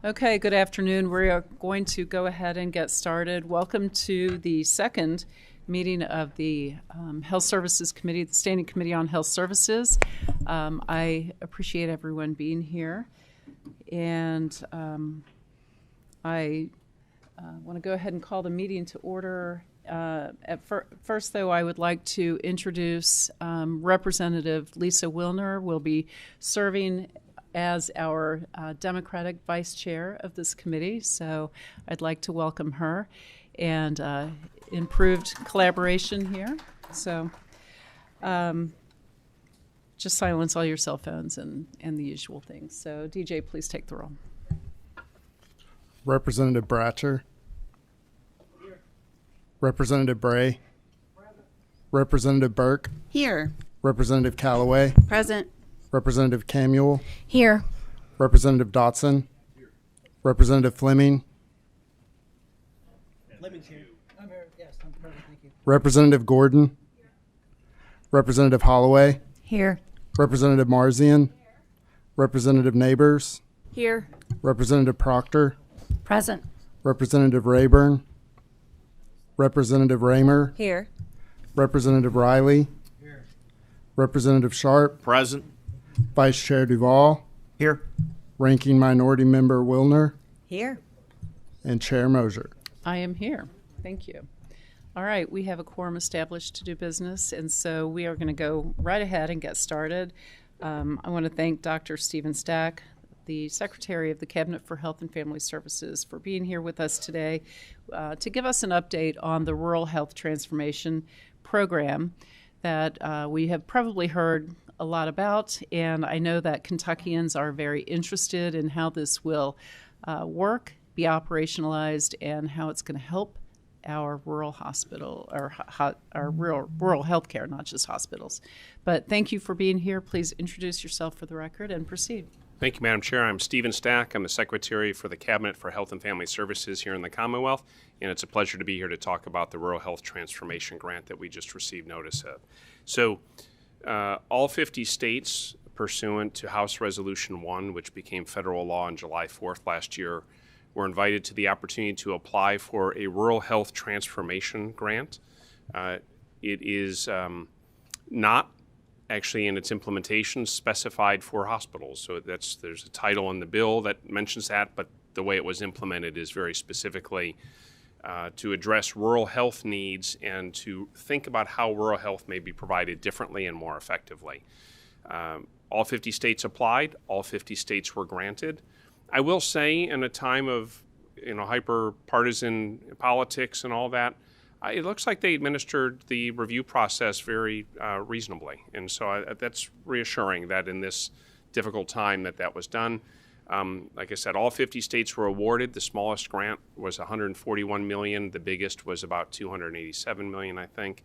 Okay, good afternoon. We are going to go ahead and get started. Welcome to the second meeting of the Health Services Committee, the Standing Committee on Health Services. I appreciate everyone being here. And I want to go ahead and call the meeting to order. First, though, I would like to introduce Representative Lisa Wilner will be serving as our Democratic Vice Chair of this committee. So I'd like to welcome her and improved collaboration here. So just silence all your cell phones and the usual things. So DJ, please take the roll. Representative Bratcher. Here. Representative Bray. Present. Representative Burke. Here. Representative Callaway. Present. Representative Camuel. Here. Representative Dotson. Here. Representative Fleming. Fleming's here. I'm here. Yes, I'm present. Thank you. Representative Gordon. Here. Representative Holloway. Here. Representative Marzian. Here. Representative Neighbors. Here. Representative Proctor. Present. Representative Rayburn. Representative Raymer. Here. Representative Riley. Here. Representative Sharp. Present. Vice Chair Duvall. Here. Ranking Minority Member Wilner. Here. And Chair Mosier. I am here. Thank you. All right, we have a quorum established to do business, and so we are going to go right ahead and get started. I want to thank Dr. Stephen Stack, the Secretary of the Cabinet for Health and Family Services, for being here with us today to give us an update on the Rural Health Transformation Program that we have probably heard a lot about, and I know that Kentuckians are very interested in how this will work, be operationalized, and how it's going to help our rural hospital or our rural health care, not just hospitals. But thank you for being here. Please introduce yourself for the record and proceed. Thank you, Madam Chair. I'm Stephen Stack. I'm the Secretary for the Cabinet for Health and Family Services here in the Commonwealth, and it's a pleasure to be here to talk about the Rural Health Transformation Grant that we just received notice of. So all 50 states, pursuant to House Resolution 1, which became federal law on July 4th last year, were invited to the opportunity to apply for a Rural Health Transformation Grant. It is not actually in its implementation specified for hospitals. So there's a title in the bill that mentions that, but the way it was implemented is very specifically to address rural health needs and to think about how rural health may be provided differently and more effectively. All 50 states applied. All 50 states were granted. I will say, in a time of hyper-partisan politics and all that, it looks like they administered the review process very reasonably. And so that's reassuring that in this difficult time that was done. Like I said, all 50 states were awarded. The smallest grant was $141 million. The biggest was about $287 million, I think.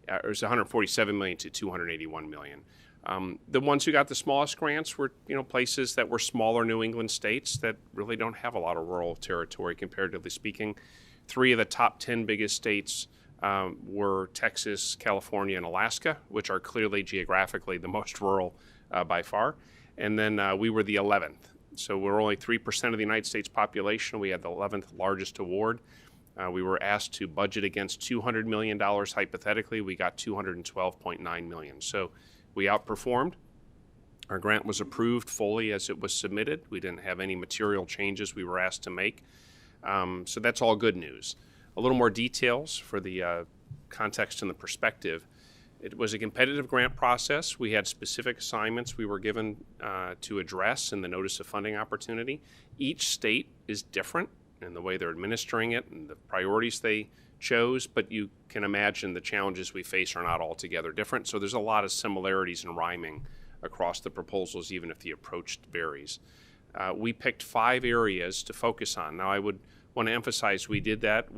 It was $147 million to $281 million. The ones who got the smallest grants were, places that were smaller New England states that really don't have a lot of rural territory, comparatively speaking. 3 of the top 10 biggest states were Texas, California, and Alaska, which are clearly geographically the most rural by far. And then we were the 11th. So we're only 3% of the United States population. We had the 11th largest award. We were asked to budget against $200 million hypothetically. We got $212.9 million. So we outperformed. Our grant was approved fully as it was submitted. We didn't have any material changes we were asked to make. So that's all good news. A little more details for the context and the perspective. It was a competitive grant process. We had specific assignments we were given to address in the notice of funding opportunity. Each state is different in the way they're administering it and the priorities they chose, but you can imagine the challenges we face are not altogether different. So there's a lot of similarities and rhyming across the proposals, even if the approach varies. We picked 5 areas to focus on. Now, I would want to emphasize we did that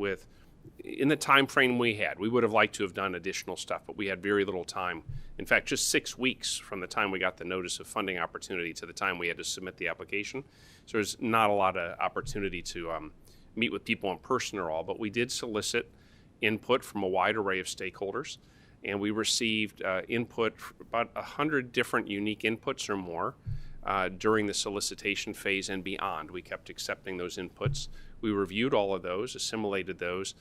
in the time frame we had. We would have liked to have done additional stuff, but we had very little time. In fact, just 6 weeks from the time we got the notice of funding opportunity to the time we had to submit the application. So there's not a lot of opportunity to meet with people in person or all, but we did solicit input from a wide array of stakeholders, and we received input, about 100 different unique inputs or more during the solicitation phase and beyond. We kept accepting those inputs. We reviewed all of those, assimilated those,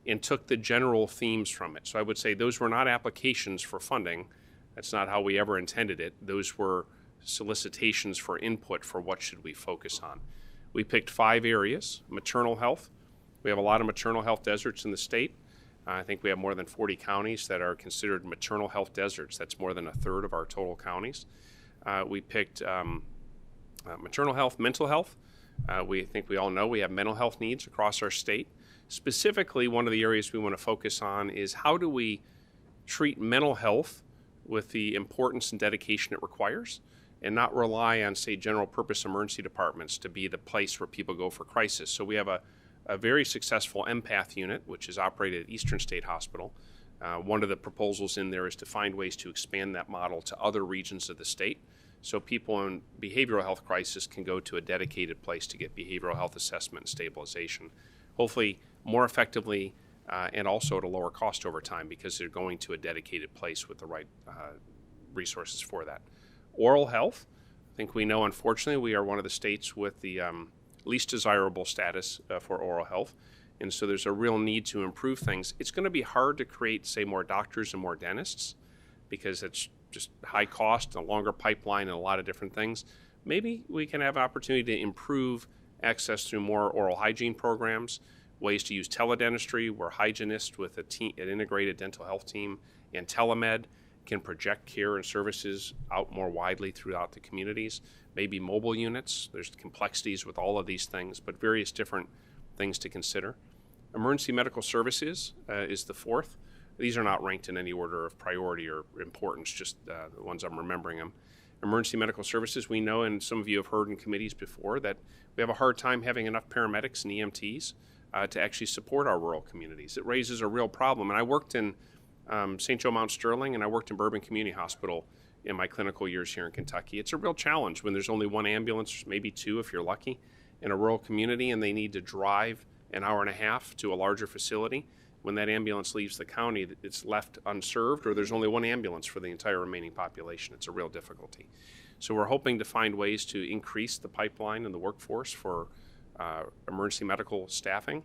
and took the general themes from it. So I would say those were not applications for funding. That's not how we ever intended it. Those were solicitations for input for what should we focus on. We picked 5 areas. Maternal health. We have a lot of maternal health deserts in the state. I think we have more than 40 counties that are considered maternal health deserts. That's more than a third of our total counties. We picked maternal health, mental health. We think we all know we have mental health needs across our state. Specifically, one of the areas we want to focus on is how do we treat mental health with the importance and dedication it requires, and not rely on, say, general purpose emergency departments to be the place where people go for crisis. So we have a very successful empath unit, which is operated at Eastern State Hospital. One of the proposals in there is to find ways to expand that model to other regions of the state, so people in behavioral health crisis can go to a dedicated place to get behavioral health assessment and stabilization, hopefully more effectively and also at a lower cost over time because they're going to a dedicated place with the right resources for that. Oral health, I think we know, unfortunately, we are one of the states with the least desirable status for oral health. And so there's a real need to improve things. It's going to be hard to create, say, more doctors and more dentists because it's just high cost, a longer pipeline, and a lot of different things. Maybe we can have opportunity to improve access through more oral hygiene programs, ways to use teledentistry where hygienists with an integrated dental health team and telemed can project care and services out more widely throughout the communities. Maybe mobile units. There's complexities with all of these things, but various different things to consider. Emergency medical services is the 4th. These are not ranked in any order of priority or importance, just the ones I'm remembering them. Emergency medical services, we know, and some of you have heard in committees before, that we have a hard time having enough paramedics and EMTs to actually support our rural communities. It raises a real problem. And I worked in St. Joe Mount Sterling, and I worked in Bourbon Community Hospital in my clinical years here in Kentucky. It's a real challenge when there's only one ambulance, maybe 2 if you're lucky, in a rural community, and they need to drive an hour and a half to a larger facility. When that ambulance leaves the county, it's left unserved, or there's only one ambulance for the entire remaining population. It's a real difficulty. So we're hoping to find ways to increase the pipeline and the workforce for emergency medical staffing,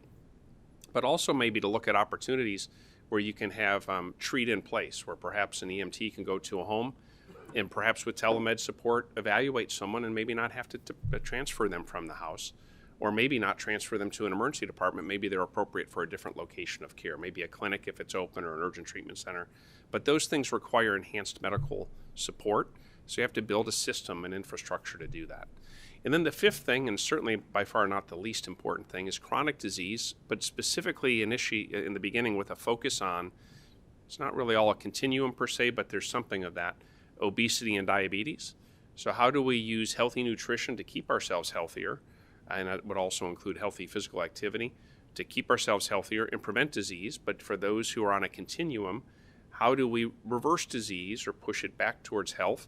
but also maybe to look at opportunities where you can have treat in place, where perhaps an EMT can go to a home and perhaps with telemed support evaluate someone and maybe not have to transfer them from the house, or maybe not transfer them to an emergency department. Maybe they're appropriate for a different location of care, maybe a clinic if it's open or an urgent treatment center. But those things require enhanced medical support, so you have to build a system and infrastructure to do that. And then the 5th thing, and certainly by far not the least important thing, is chronic disease, but specifically in the beginning with a focus on, it's not really all a continuum per se, but there's something of that, obesity and diabetes. So how do we use healthy nutrition to keep ourselves healthier? And that would also include healthy physical activity to keep ourselves healthier and prevent disease. But for those who are on a continuum, how do we reverse disease or push it back towards health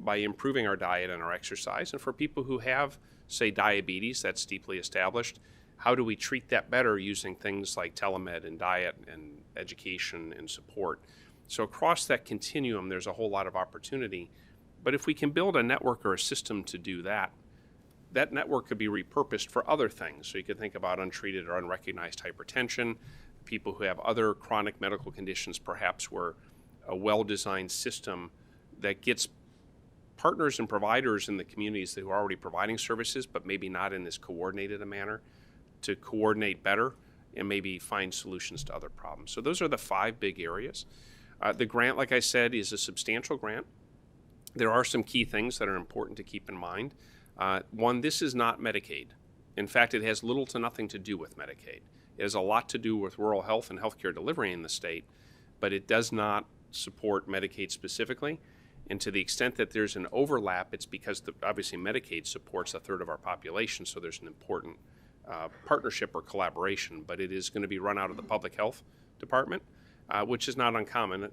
by improving our diet and our exercise? And for people who have, say, diabetes, that's deeply established, how do we treat that better using things like telemed and diet and education and support? So across that continuum, there's a whole lot of opportunity. But if we can build a network or a system to do that, that network could be repurposed for other things. So you could think about untreated or unrecognized hypertension, people who have other chronic medical conditions, perhaps, where a well-designed system that gets partners and providers in the communities who are already providing services, but maybe not in this coordinated a manner, to coordinate better and maybe find solutions to other problems. So those are the 5 big areas. The grant, like I said, is a substantial grant. There are some key things that are important to keep in mind. One, this is not Medicaid. In fact, it has little to nothing to do with Medicaid. It has a lot to do with rural health and healthcare delivery in the state, but it does not support Medicaid specifically. And to the extent that there's an overlap, it's because obviously Medicaid supports a third of our population, so there's an important partnership or collaboration, but it is going to be run out of the public health department, which is not uncommon.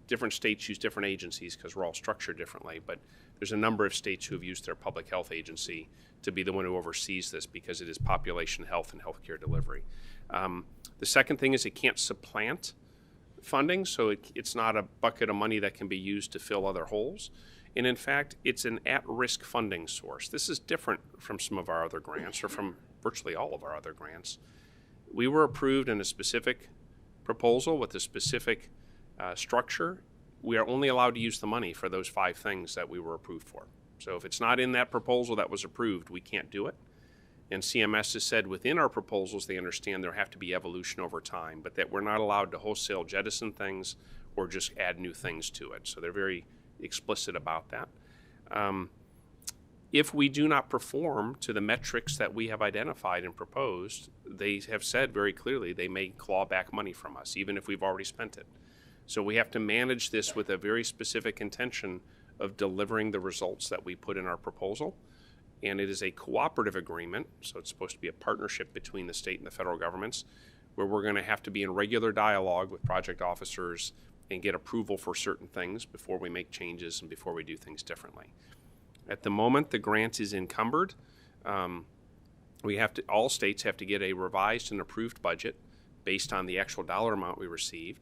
Different states use different agencies because we're all structured differently, but there's a number of states who have used their public health agency to be the one who oversees this because it is population health and healthcare delivery. The second thing is it can't supplant funding, so it's not a bucket of money that can be used to fill other holes. And in fact, it's an at-risk funding source. This is different from some of our other grants, or from virtually all of our other grants. We were approved in a specific proposal with a specific structure. We are only allowed to use the money for those 5 things that we were approved for. So if it's not in that proposal that was approved, we can't do it. And CMS has said within our proposals, they understand there have to be evolution over time, but that we're not allowed to wholesale jettison things or just add new things to it. So they're very explicit about that. If we do not perform to the metrics that we have identified and proposed, they have said very clearly they may claw back money from us, even if we've already spent it. So we have to manage this with a very specific intention of delivering the results that we put in our proposal. And it is a cooperative agreement, so it's supposed to be a partnership between the state and the federal governments, where we're going to have to be in regular dialogue with project officers and get approval for certain things before we make changes and before we do things differently. At the moment, the grant is encumbered. All states have to get a revised and approved budget based on the actual dollar amount we received.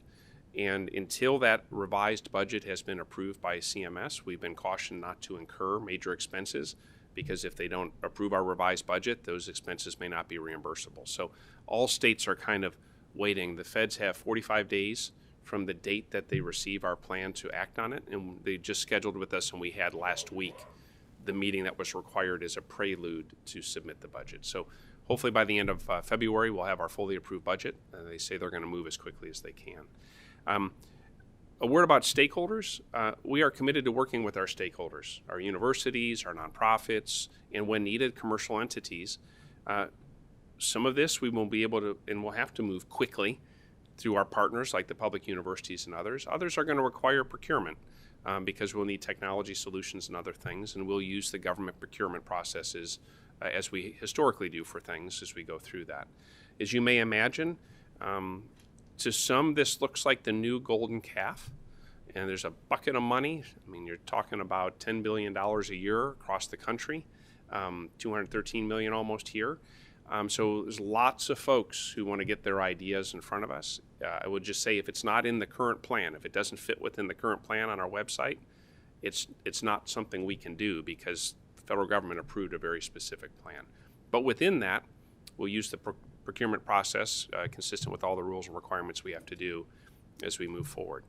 And until that revised budget has been approved by CMS, we've been cautioned not to incur major expenses, because if they don't approve our revised budget, those expenses may not be reimbursable. So all states are kind of waiting. The feds have 45 days from the date that they receive our plan to act on it, and they just scheduled with us, and we had last week the meeting that was required as a prelude to submit the budget. So hopefully by the end of February, we'll have our fully approved budget. They say they're going to move as quickly as they can. A word about stakeholders. We are committed to working with our stakeholders, our universities, our nonprofits, and when needed, commercial entities. Some of this we won't be able to, and we'll have to move quickly through our partners like the public universities and others. Others are going to require procurement because we'll need technology solutions and other things, and we'll use the government procurement processes as we historically do for things as we go through that. As you may imagine, to some, this looks like the new golden calf, and there's a bucket of money. I mean, you're talking about $10 billion a year across the country, $213 million almost here. So there's lots of folks who want to get their ideas in front of us. I would just say if it's not in the current plan, if it doesn't fit within the current plan on our website, it's not something we can do because the federal government approved a very specific plan. But within that, we'll use the procurement process consistent with all the rules and requirements we have to do as we move forward.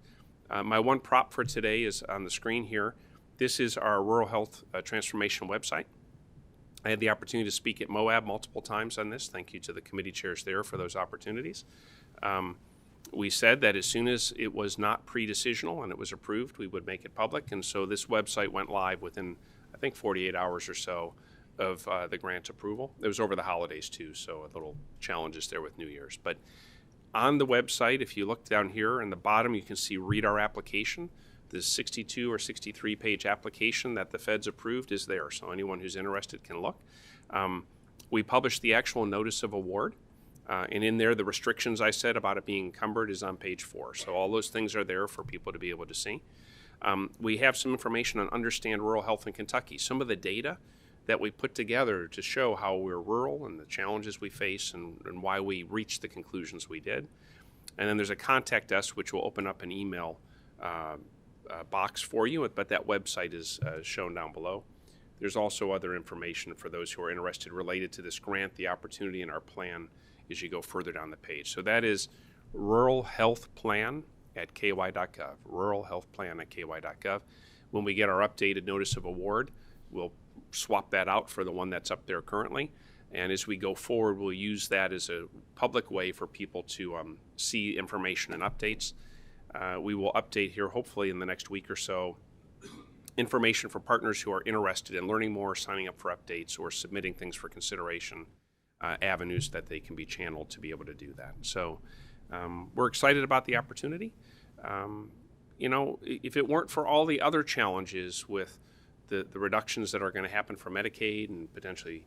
My one prop for today is on the screen here. This is our Rural Health Transformation website. I had the opportunity to speak at Moab multiple times on this. Thank you to the committee chairs there for those opportunities. We said that as soon as it was not pre-decisional and it was approved, we would make it public. And so this website went live within, I think, 48 hours or so of the grant approval. It was over the holidays too, so a little challenges there with New Year's. But on the website, if you look down here in the bottom, you can see read our application. The 62 or 63 page application that the feds approved is there, so anyone who's interested can look. We published the actual notice of award, and in there the restrictions I said about it being encumbered is on page 4. So all those things are there for people to be able to see. We have some information on Understand Rural Health in Kentucky, some of the data that we put together to show how we're rural and the challenges we face and why we reached the conclusions we did. And then there's a contact us, which will open up an email box for you, but that website is shown down below. There's also other information for those who are interested related to this grant, the opportunity, and our plan as you go further down the page. So that is Rural Health Plan at ky.gov, Rural Health Plan at ky.gov. When we get our updated notice of award, we'll swap that out for the one that's up there currently. And as we go forward, we'll use that as a public way for people to see information and updates. We will update here, hopefully in the next week or so, information for partners who are interested in learning more, signing up for updates, or submitting things for consideration, avenues that they can be channeled to be able to do that. So we're excited about the opportunity. You know, if it weren't for all the other challenges with the reductions that are going to happen for Medicaid and potentially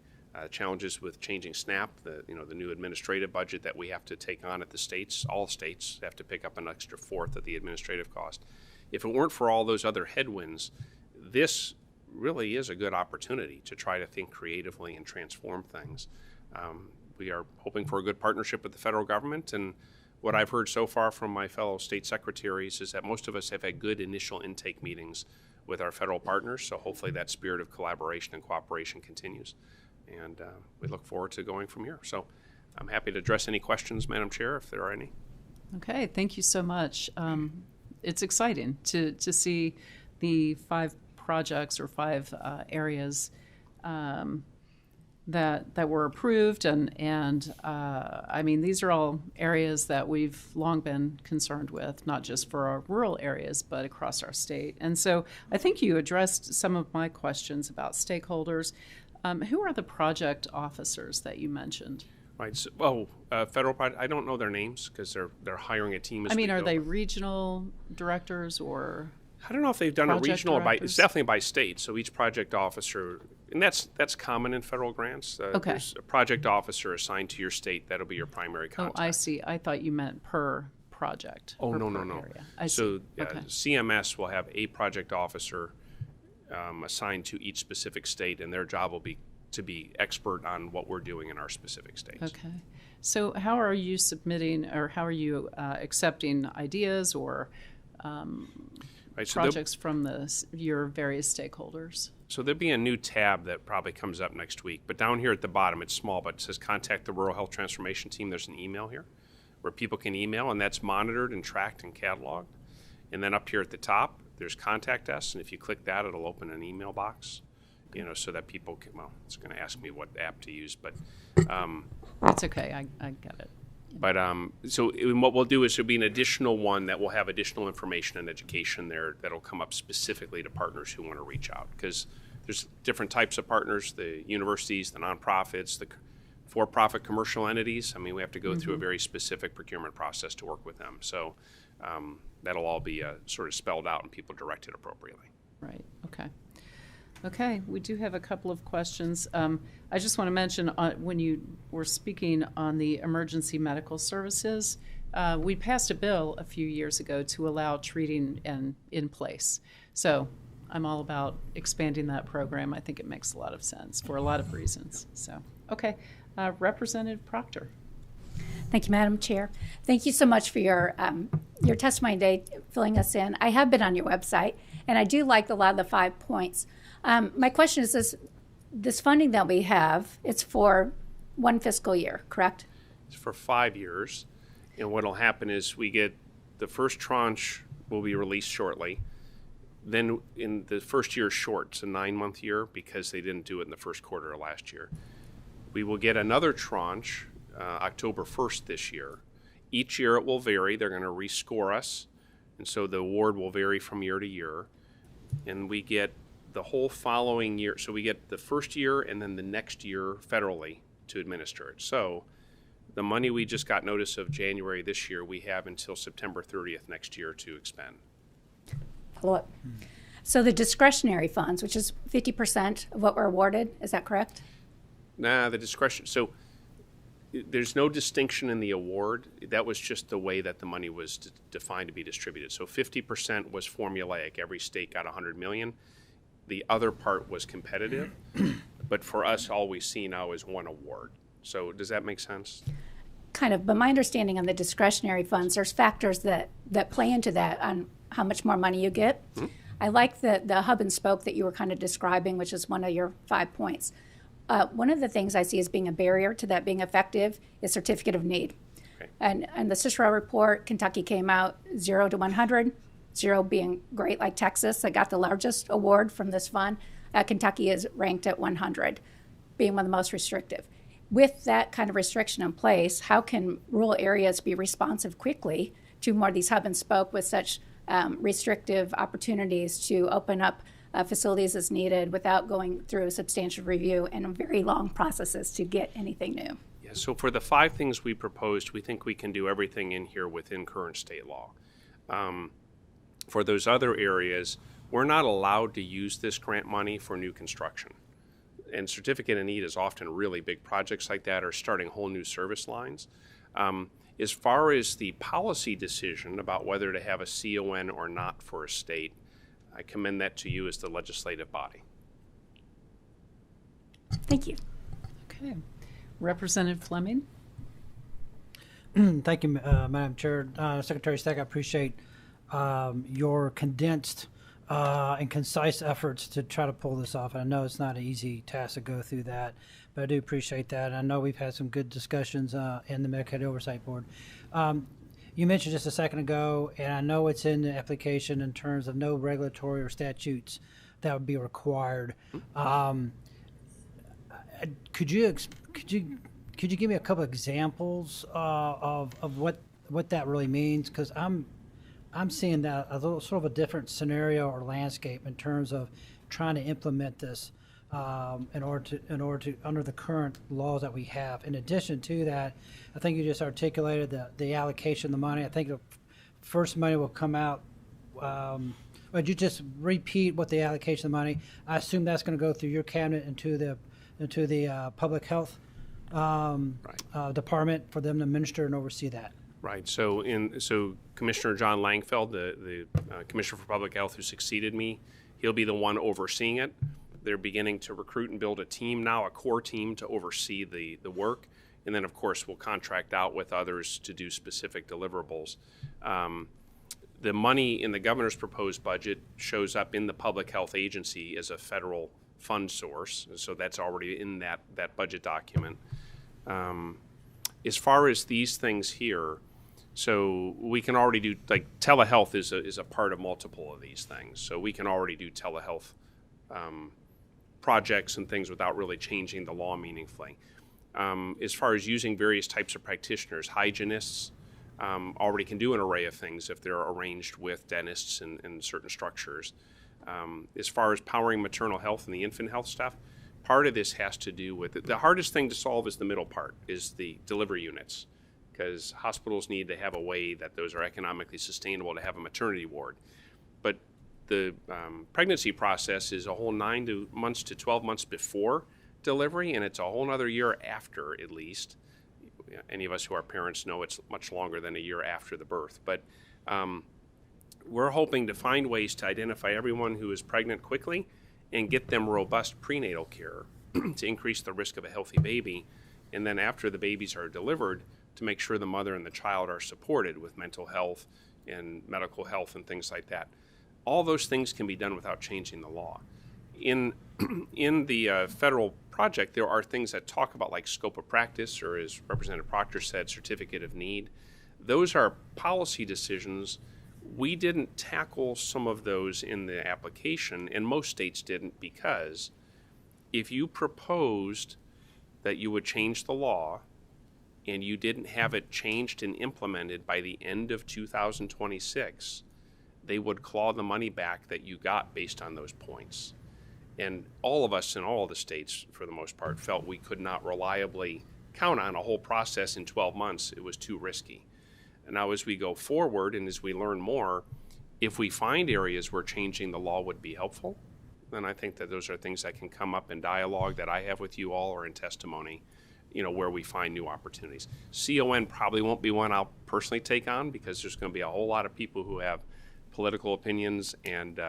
challenges with changing SNAP, the new administrative budget that we have to take on at the states, all states have to pick up an extra fourth of the administrative cost. If it weren't for all those other headwinds, this really is a good opportunity to try to think creatively and transform things. We are hoping for a good partnership with the federal government, and what I've heard so far from my fellow state secretaries is that most of us have had good initial intake meetings with our federal partners, so hopefully that spirit of collaboration and cooperation continues. And we look forward to going from here. So I'm happy to address any questions, Madam Chair, if there are any. Okay, thank you so much. It's exciting to see the 5 projects or 5 areas that were approved, and I mean, these are all areas that we've long been concerned with, not just for our rural areas, but across our state. And so I think you addressed some of my questions about stakeholders. Who are the project officers that you mentioned? Right. So, federal project. I don't know their names because they're hiring a team. As I mean, we are go. they regional directors or? I don't know if they've done a project regional or by. It's directors? definitely by state. So each project officer, and that's common in federal grants. Okay. There's a project officer assigned to your state. That'll be your primary Oh, contact. I see. I thought you meant per project. Oh, or no, per no. area. I So see. Okay. CMS will have a project officer assigned to each specific state, and their job will be to be expert on what we're doing in our specific states. Okay. So how are you submitting, or how are you accepting ideas or Right, so projects from your various stakeholders? So there'll be a new tab that probably comes up next week. But down here at the bottom, it's small, but it says contact the Rural Health Transformation Team. There's an email here where people can email, and that's monitored and tracked and cataloged. And then up here at the top, there's contact us, and if you click that, it'll open an email box, so that people can, well, it's going to ask me what app to use, but It's okay. I get it. But what we'll do is there'll be an additional one that will have additional information and education there that'll come up specifically to partners who want to reach out, because there's different types of partners: the universities, the nonprofits, the for-profit commercial entities. I mean, we have to go through a very specific procurement process to work with them. So that'll all be sort of spelled out and people directed appropriately. Right. Okay. Okay, we do have a couple of questions. I just want to mention when you were speaking on the emergency medical services, we passed a bill a few years ago to allow treating in place. So I'm all about expanding that program. I think it makes a lot of sense for a lot of reasons. So, okay, Representative Proctor. Thank you, Madam Chair. Thank you so much for your testimony today, filling us in. I have been on your website, and I do like a lot of the 5 points. My question is this funding that we have, it's for 1 fiscal year, correct? It's for 5 years, and what'll happen is we get the first tranche will be released shortly. Then in the first year is short, it's a 9-month year because they didn't do it in the first quarter of last year. We will get another tranche October 1st this year. Each year it will vary. They're going to rescore us, and so the award will vary from year to year. And we get the whole following year. So we get the first year and then the next year federally to administer it. So the money we just got notice of January this year, we have until September 30th next year to expend. Follow up. So the discretionary funds, which is 50% of what we're awarded, is that correct? Nah, the discretion. So there's no distinction in the award. That was just the way that the money was defined to be distributed. So 50% was formulaic. Every state got $100 million. The other part was competitive. But for us, all we see now is one award. So does that make sense? Kind of, but my understanding on the discretionary funds, there's factors that play into that on how much more money you get. Mm-hmm. I like the hub and spoke that you were kind of describing, which is one of your 5 points. One of the things I see as being a barrier to that being effective is certificate of need. Okay. And the Cicero report, Kentucky came out 0 to 100, 0 being great like Texas that got the largest award from this fund. Kentucky is ranked at 100, being one of the most restrictive. With that kind of restriction in place, how can rural areas be responsive quickly to more of these hub and spoke with such restrictive opportunities to open up facilities as needed without going through a substantial review and very long processes to get anything new? Yeah, so for the 5 things we proposed, we think we can do everything in here within current state law. For those other areas, we're not allowed to use this grant money for new construction. And certificate of need is often really big projects like that or starting whole new service lines. As far as the policy decision about whether to have a CON or not for a state, I commend that to you as the legislative body. Thank you. Okay. Representative Fleming? Thank you, Madam Chair. Secretary Stack, I appreciate your condensed and concise efforts to try to pull this off. I know it's not an easy task to go through that, but I do appreciate that. And I know we've had some good discussions in the Medicaid Oversight Board. You mentioned just a second ago, and I know it's in the application in terms of no regulatory or statutes that would be required. Could you give me a couple examples of what that really means? Because I'm seeing that a little sort of a different scenario or landscape in terms of trying to implement this in order to under the current laws that we have. In addition to that, I think you just articulated the allocation of the money. I think the first money will come out. Would you just repeat what the allocation of the money? I assume that's going to go through your cabinet into the public health department for them to administer and oversee that. Right. So Commissioner John Langfeld, the Commissioner for Public Health who succeeded me, he'll be the one overseeing it. They're beginning to recruit and build a team now, a core team to oversee the work. And then, of course, we'll contract out with others to do specific deliverables. The money in the governor's proposed budget shows up in the Public Health Agency as a federal fund source. So that's already in that budget document. As far as these things here, so we can already do, like, telehealth is a part of multiple of these things. So we can already do telehealth projects and things without really changing the law meaningfully. As far as using various types of practitioners, hygienists already can do an array of things if they're arranged with dentists and certain structures. As far as powering maternal health and the infant health stuff, part of this has to do with the hardest thing to solve is the middle part, is the delivery units, because hospitals need to have a way that those are economically sustainable to have a maternity ward. But the pregnancy process is a whole 9 months to 12 months before delivery, and it's a whole other year after, at least. Any of us who are parents know it's much longer than a year after the birth. But we're hoping to find ways to identify everyone who is pregnant quickly and get them robust prenatal care to increase the risk of a healthy baby. And then after the babies are delivered, to make sure the mother and the child are supported with mental health and medical health and things like that. All those things can be done without changing the law. In the federal project, there are things that talk about, like, scope of practice, or as Representative Proctor said, certificate of need. Those are policy decisions. We didn't tackle some of those in the application, and most states didn't, because if you proposed that you would change the law and you didn't have it changed and implemented by the end of 2026, they would claw the money back that you got based on those points. And all of us in all of the states, for the most part, felt we could not reliably count on a whole process in 12 months. It was too risky. And now as we go forward and as we learn more, if we find areas where changing the law would be helpful, then I think that those are things that can come up in dialogue that I have with you all or in testimony, where we find new opportunities. CON probably won't be one I'll personally take on, because there's going to be a whole lot of people who have political opinions and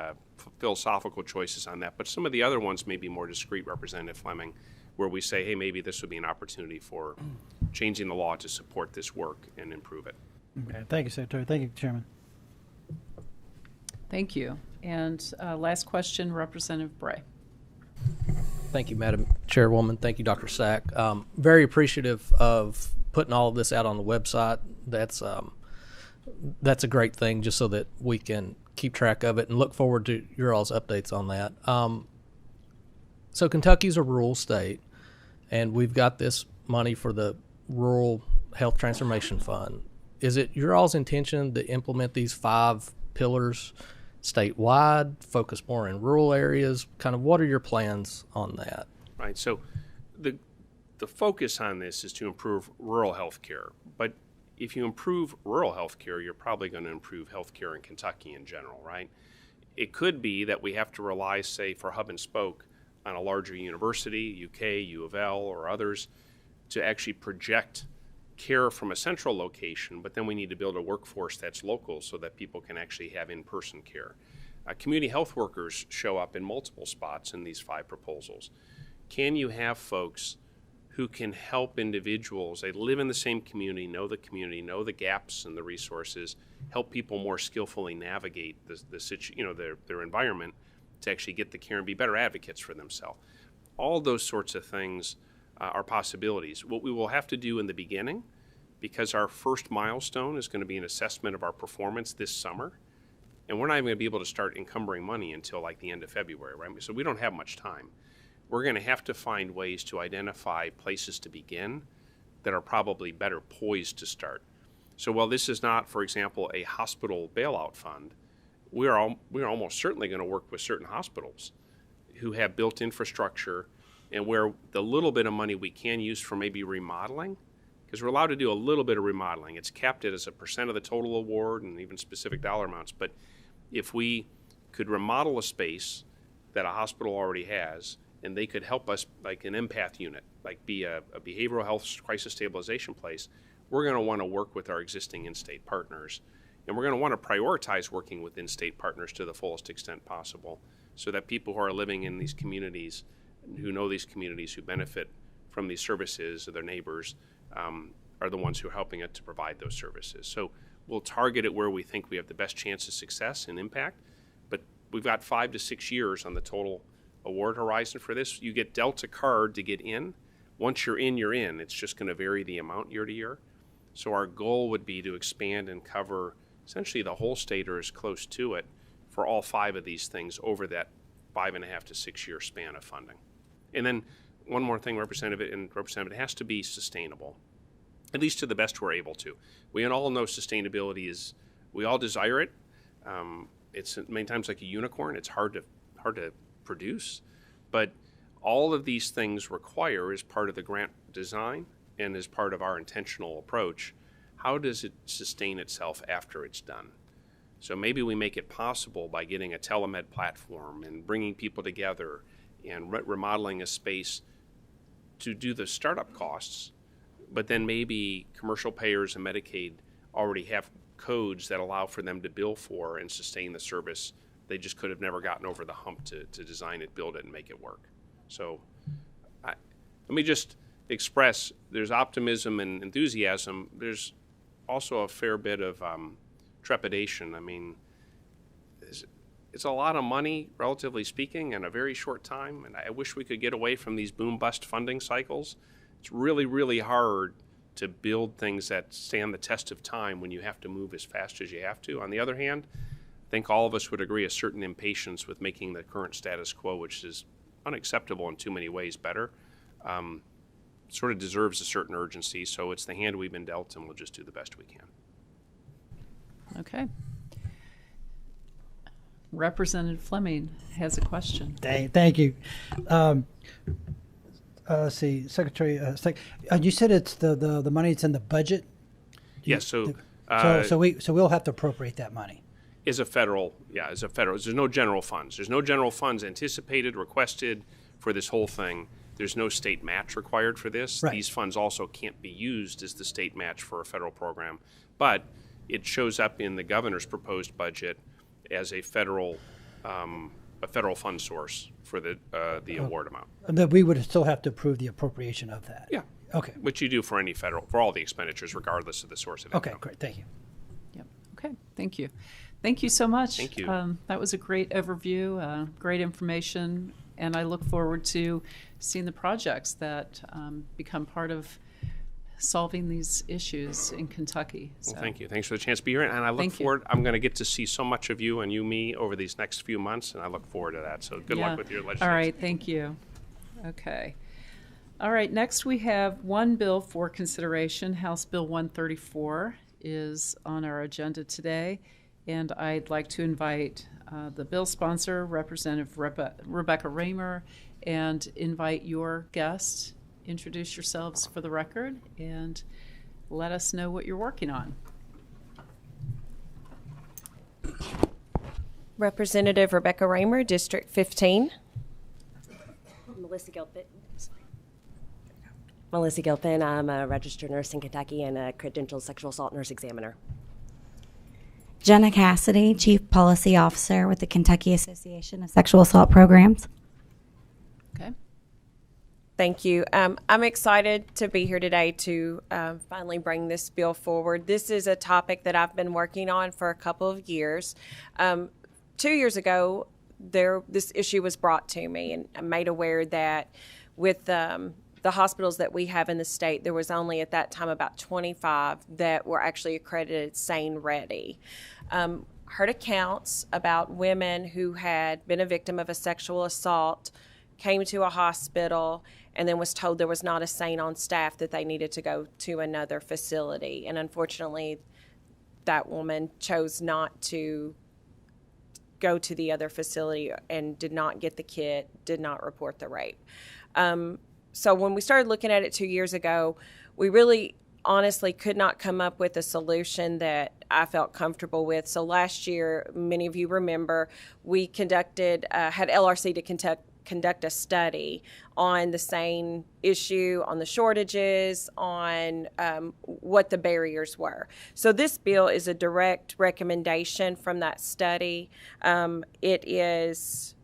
philosophical choices on that. But some of the other ones may be more discreet, Representative Fleming, where we say, hey, maybe this would be an opportunity for changing the law to support this work and improve it. Okay. Thank you, Secretary. Thank you, Chairman. Thank you. And last question, Representative Bray. Thank you, Madam Chairwoman. Thank you, Dr. Sack. Very appreciative of putting all of this out on the website. That's a great thing, just so that we can keep track of it, and look forward to your all's updates on that. So Kentucky's a rural state, and we've got this money for the Rural Health Transformation Fund. Is it your all's intention to implement these 5 pillars statewide, focus more in rural areas? Kind of what are your plans on that? Right. So the focus on this is to improve rural health care. But if you improve rural health care, you're probably going to improve health care in Kentucky in general, right? It could be that we have to rely, say, for hub and spoke on a larger university, UK, U of L, or others, to actually project care from a central location, but then we need to build a workforce that's local so that people can actually have in-person care. Community health workers show up in multiple spots in these 5 proposals. Can you have folks who can help individuals. They live in the same community, know the gaps and the resources, help people more skillfully navigate their environment to actually get the care and be better advocates for themselves. All those sorts of things are possibilities. What we will have to do in the beginning, because our first milestone is going to be an assessment of our performance this summer, and we're not even going to be able to start encumbering money until like the end of February, right? So we don't have much time. We're going to have to find ways to identify places to begin that are probably better poised to start. So while this is not, for example, a hospital bailout fund, we're almost certainly going to work with certain hospitals who have built infrastructure, and where the little bit of money we can use for maybe remodeling, because we're allowed to do a little bit of remodeling. It's capped as a % of the total award and even specific dollar amounts. But if we could remodel a space that a hospital already has, and they could help us, like an empath unit, like be a behavioral health crisis stabilization place, we're going to want to work with our existing in-state partners. And we're going to want to prioritize working with in-state partners to the fullest extent possible, so that people who are living in these communities, who know these communities, who benefit from these services, or their neighbors, are the ones who are helping it to provide those services. So we'll target it where we think we have the best chance of success and impact, but we've got 5 to 6 years on the total award horizon for this. You get dealt a card to get in. Once you're in, you're in. It's just going to vary the amount year to year. So our goal would be to expand and cover essentially the whole state or as close to it for all 5 of these things over that 5.5 to 6 year span of funding. And then one more thing, Representative, it has to be sustainable, at least to the best we're able to. We all know sustainability is, we all desire it. It's many times like a unicorn. It's hard to produce, but all of these things require, as part of the grant design and as part of our intentional approach, how does it sustain itself after it's done? So maybe we make it possible by getting a telemed platform and bringing people together and remodeling a space to do the startup costs, but then maybe commercial payers and Medicaid already have codes that allow for them to bill for and sustain the service. They just could have never gotten over the hump to design it, build it, and make it work. So let me just express, there's optimism and enthusiasm. There's also a fair bit of trepidation. I mean, it's a lot of money, relatively speaking, in a very short time, and I wish we could get away from these boom-bust funding cycles. It's really, really hard to build things that stand the test of time when you have to move as fast as you have to. On the other hand, I think all of us would agree a certain impatience with making the current status quo, which is unacceptable in too many ways, better, sort of deserves a certain urgency. So it's the hand we've been dealt, and we'll just do the best we can. Okay. Representative Fleming has a question. Thank you. Let's see, Secretary. You said it's the money that's in the budget. Yes. So we'll have to appropriate that money. As a federal. There's no general funds. There's no general funds anticipated, requested for this whole thing. There's no state match required for this. Right. These funds also can't be used as the state match for a federal program, but it shows up in the governor's proposed budget as a federal fund source for the award amount. And that we would still have to approve the appropriation of that. Yeah. Okay. Which you do for for all the expenditures, regardless of the source of income. Okay, great. Thank you. Yep. Okay. Thank you. Thank you so much. Thank you. That was a great overview, great information, and I look forward to seeing the projects that become part of solving these issues in Kentucky. Well, thank you. Thanks for the chance to be here. And I look forward, I'm going to get to see so much of you and me over these next few months, and I look forward to that. So good luck with your legislation. All right. Thank you. Okay. All right. Next, we have one bill for consideration. House Bill 134 is on our agenda today, and I'd like to invite the bill sponsor, Representative Rebecca Raymer, and invite your guests. Introduce yourselves for the record and let us know what you're working on. Representative Rebecca Raymer, District 15. Melissa Gilpin. I'm a registered nurse in Kentucky and a credentialed sexual assault nurse examiner. Jenna Cassidy, Chief Policy Officer with the Kentucky Association of Sexual Assault Programs. Okay. Thank you. I'm excited to be here today to finally bring this bill forward. This is a topic that I've been working on for a couple of years. 2 years ago, this issue was brought to me, and I'm made aware that with the hospitals that we have in the state, there was only at that time about 25 that were actually accredited SANE ready. Heard accounts about women who had been a victim of a sexual assault, came to a hospital, and then was told there was not a SANE on staff, that they needed to go to another facility. And unfortunately, that woman chose not to go to the other facility and did not get the kit, did not report the rape. So when we started looking at it 2 years ago, we really honestly could not come up with a solution that I felt comfortable with. So last year, many of you remember, we had LRC to conduct a study on the SANE issue, on the shortages, on what the barriers were. So this bill is a direct recommendation from that study. It is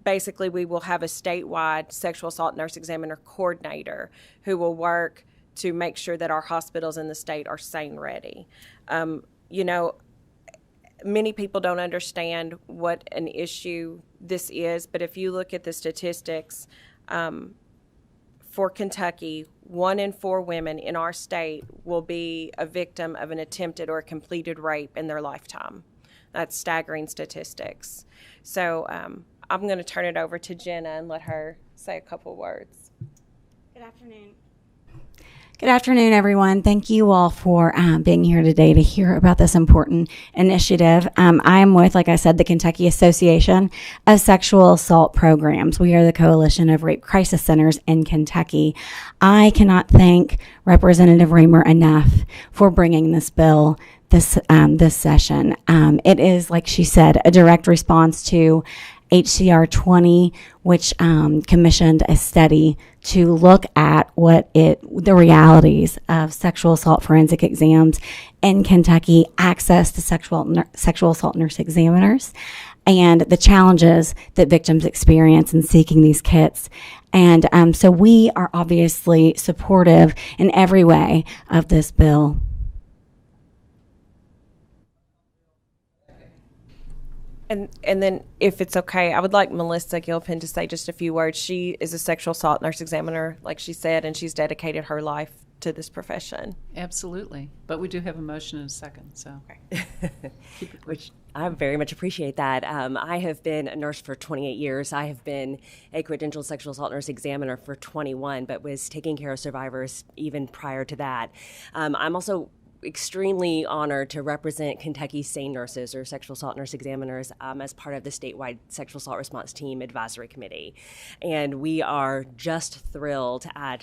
basically, we will have a statewide sexual assault nurse examiner coordinator who will work to make sure that our hospitals in the state are SANE ready. Many people don't understand what an issue this is, but if you look at the statistics, for Kentucky, 1 in 4 women in our state will be a victim of an attempted or completed rape in their lifetime. That's staggering statistics. So I'm going to turn it over to Jenna and let her say a couple words. Good afternoon. Good afternoon, everyone. Thank you all for being here today to hear about this important initiative. I am with, like I said, the Kentucky Association of Sexual Assault Programs. We are the coalition of rape crisis centers in Kentucky. I cannot thank Representative Raymer enough for bringing this bill this session. It is, like she said, a direct response to HCR 20, which commissioned a study to look at the realities of sexual assault forensic exams in Kentucky, access to sexual assault nurse examiners, and the challenges that victims experience in seeking these kits. And so we are obviously supportive in every way of this bill. And then, if it's okay, I would like Melissa Gilpin to say just a few words. She is a sexual assault nurse examiner, like she said, and she's dedicated her life to this profession. Absolutely. But we do have a motion in a second, so. Which I very much appreciate that. I have been a nurse for 28 years. I have been a credentialed sexual assault nurse examiner for 21, but was taking care of survivors even prior to that. I'm also extremely honored to represent Kentucky SANE nurses, or sexual assault nurse examiners, as part of the statewide sexual assault response team advisory committee. And we are just thrilled at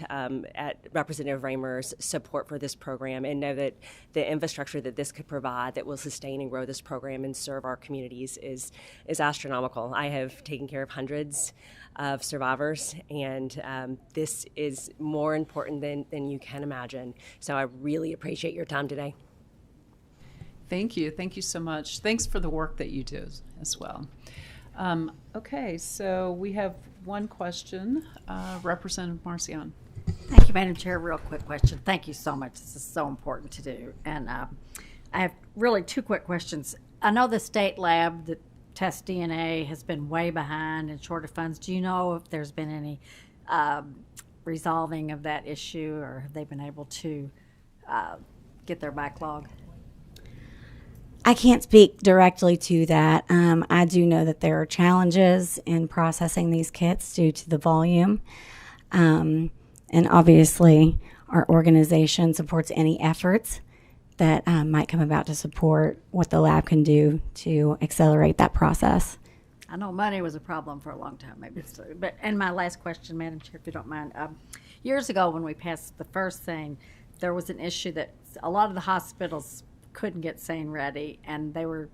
Representative Raymer's support for this program, and know that the infrastructure that this could provide that will sustain and grow this program and serve our communities is astronomical. I have taken care of hundreds of survivors, and this is more important than you can imagine. So I really appreciate your time today. Thank you. Thank you so much. Thanks for the work that you do as well. Okay, so we have one question. Representative Marcion. Thank you, Madam Chair. Real quick question. Thank you so much. This is so important to do. And I have really 2 quick questions. I know the state lab that tests DNA has been way behind and short of funds. Do you know if there's been any resolving of that issue, or have they been able to get their backlog? I can't speak directly to that. I do know that there are challenges in processing these kits due to the volume. And obviously, our organization supports any efforts that might come about to support what the lab can do to accelerate that process. I know money was a problem for a long time, maybe it's, and my last question, Madam Chair, if you don't mind. Years ago when we passed the first thing, there was an issue that a lot of the hospitals couldn't get SANE ready, and they were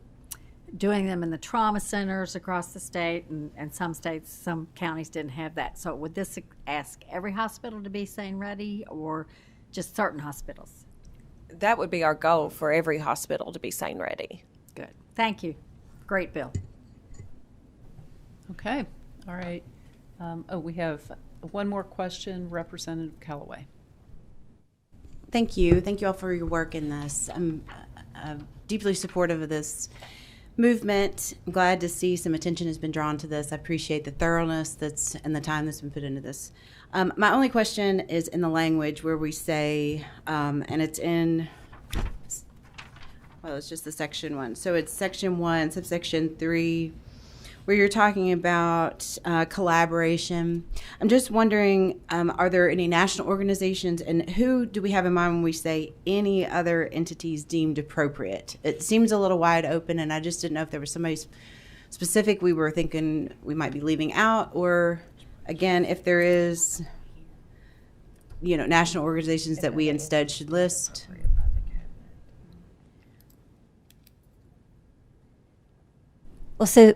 doing them in the trauma centers across the state, and some states, some counties didn't have that. So would this ask every hospital to be SANE ready, or just certain hospitals? That would be our goal, for every hospital to be SANE ready. Good. Thank you. Great bill. Okay. All right. We have one more question, Representative Callaway. Thank you. Thank you all for your work in this. I'm deeply supportive of this movement. I'm glad to see some attention has been drawn to this. I appreciate the thoroughness and the time that's been put into this. My only question is in the language where we say, and it's in, well, it's just the section 1. So it's section 1, subsection 3, where you're talking about collaboration. I'm just wondering, are there any national organizations, and who do we have in mind when we say any other entities deemed appropriate? It seems a little wide open, and I just didn't know if there was somebody specific we were thinking we might be leaving out, or again, if there is, national organizations that we instead should list. Well, so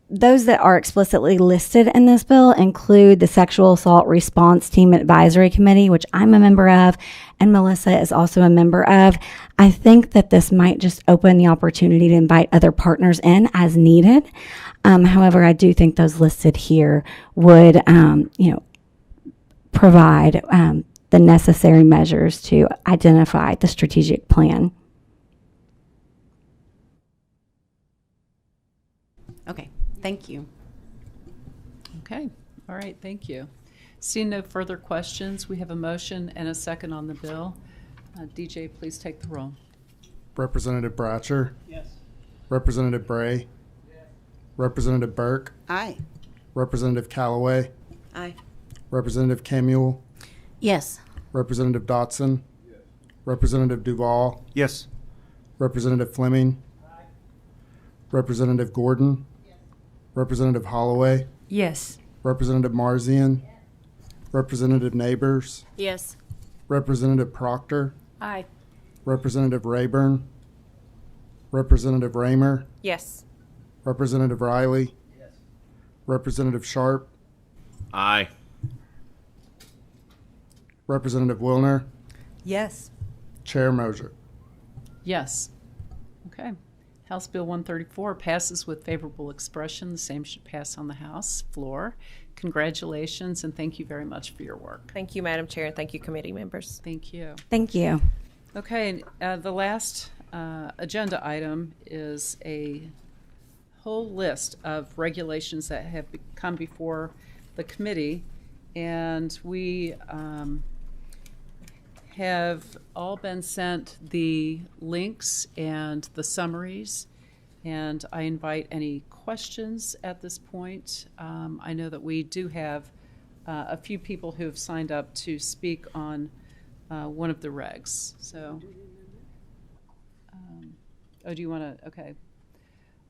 those that are explicitly listed in this bill include the Sexual Assault Response Team Advisory Committee, which I'm a member of, and Melissa is also a member of. I think that this might just open the opportunity to invite other partners in as needed. However, I do think those listed here would, provide the necessary measures to identify the strategic plan. Okay, thank you. Okay, all right, thank you. Seeing no further questions, we have a motion and a second on the bill. DJ, please take the roll. Representative Bratcher. Yes. Representative Bray. Yes. Representative Burke. Aye. Representative Callaway. Aye. Representative Camuel. Yes. Representative Dotson. Yes. Representative Duval. Yes. Representative Fleming. Aye. Representative Gordon. Yes. Representative Holloway. Yes. Representative Marzian. Yes. Representative Neighbors. Yes. Representative Proctor. Aye. Representative Rayburn. Representative Raymer. Yes. Representative Riley. Yes. Representative Sharp. Aye. Representative Wilner. Yes. Chair Mosier. Yes. Okay. House Bill 134 passes with favorable expression. The same should pass on the House floor. Congratulations, and thank you very much for your work. Thank you, Madam Chair, and thank you, committee members. Thank you. Thank you. Okay, the last agenda item is a whole list of regulations that have come before the committee, and we have all been sent the links and the summaries, and I invite any questions at this point. I know that we do have a few people who have signed up to speak on one of the regs. So, do you want to? Okay.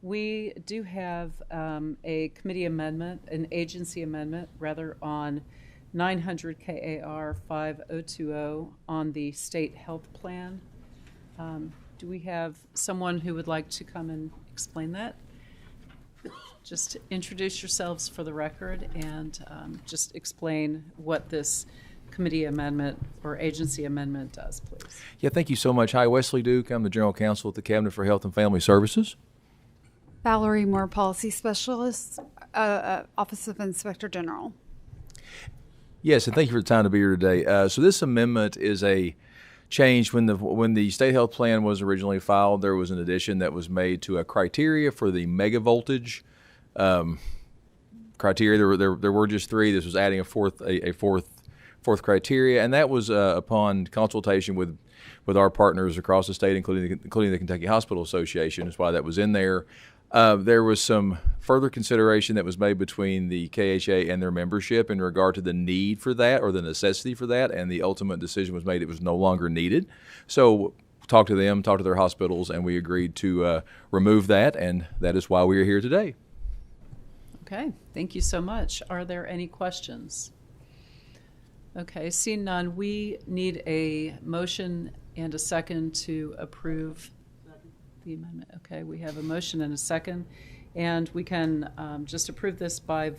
We do have a committee amendment, an agency amendment, rather, on 900 KAR 5020 on the state health plan. Do we have someone who would like to come and explain that? Just introduce yourselves for the record and just explain what this committee amendment or agency amendment does, please. Yeah, thank you so much. Hi, Wesley Duke. I'm the General Counsel at the Cabinet for Health and Family Services. Valerie Moore, Policy Specialist, Office of Inspector General. Yes, and thank you for the time to be here today. So this amendment is a change. When the state health plan was originally filed, there was an addition that was made to a criteria for the megavoltage criteria. There were just three. This was adding a fourth criteria, and that was upon consultation with our partners across the state, including the Kentucky Hospital Association. Is why that was in there. There was some further consideration that was made between the KHA and their membership in regard to the need for that or the necessity for that, and the ultimate decision was made it was no longer needed. So talked to them, talked to their hospitals, and we agreed to remove that, and that is why we are here today. Okay, thank you so much. Are there any questions? Okay, seeing none, we need a motion and a second to approve the amendment. Okay, we have a motion and a second, and we can just approve this by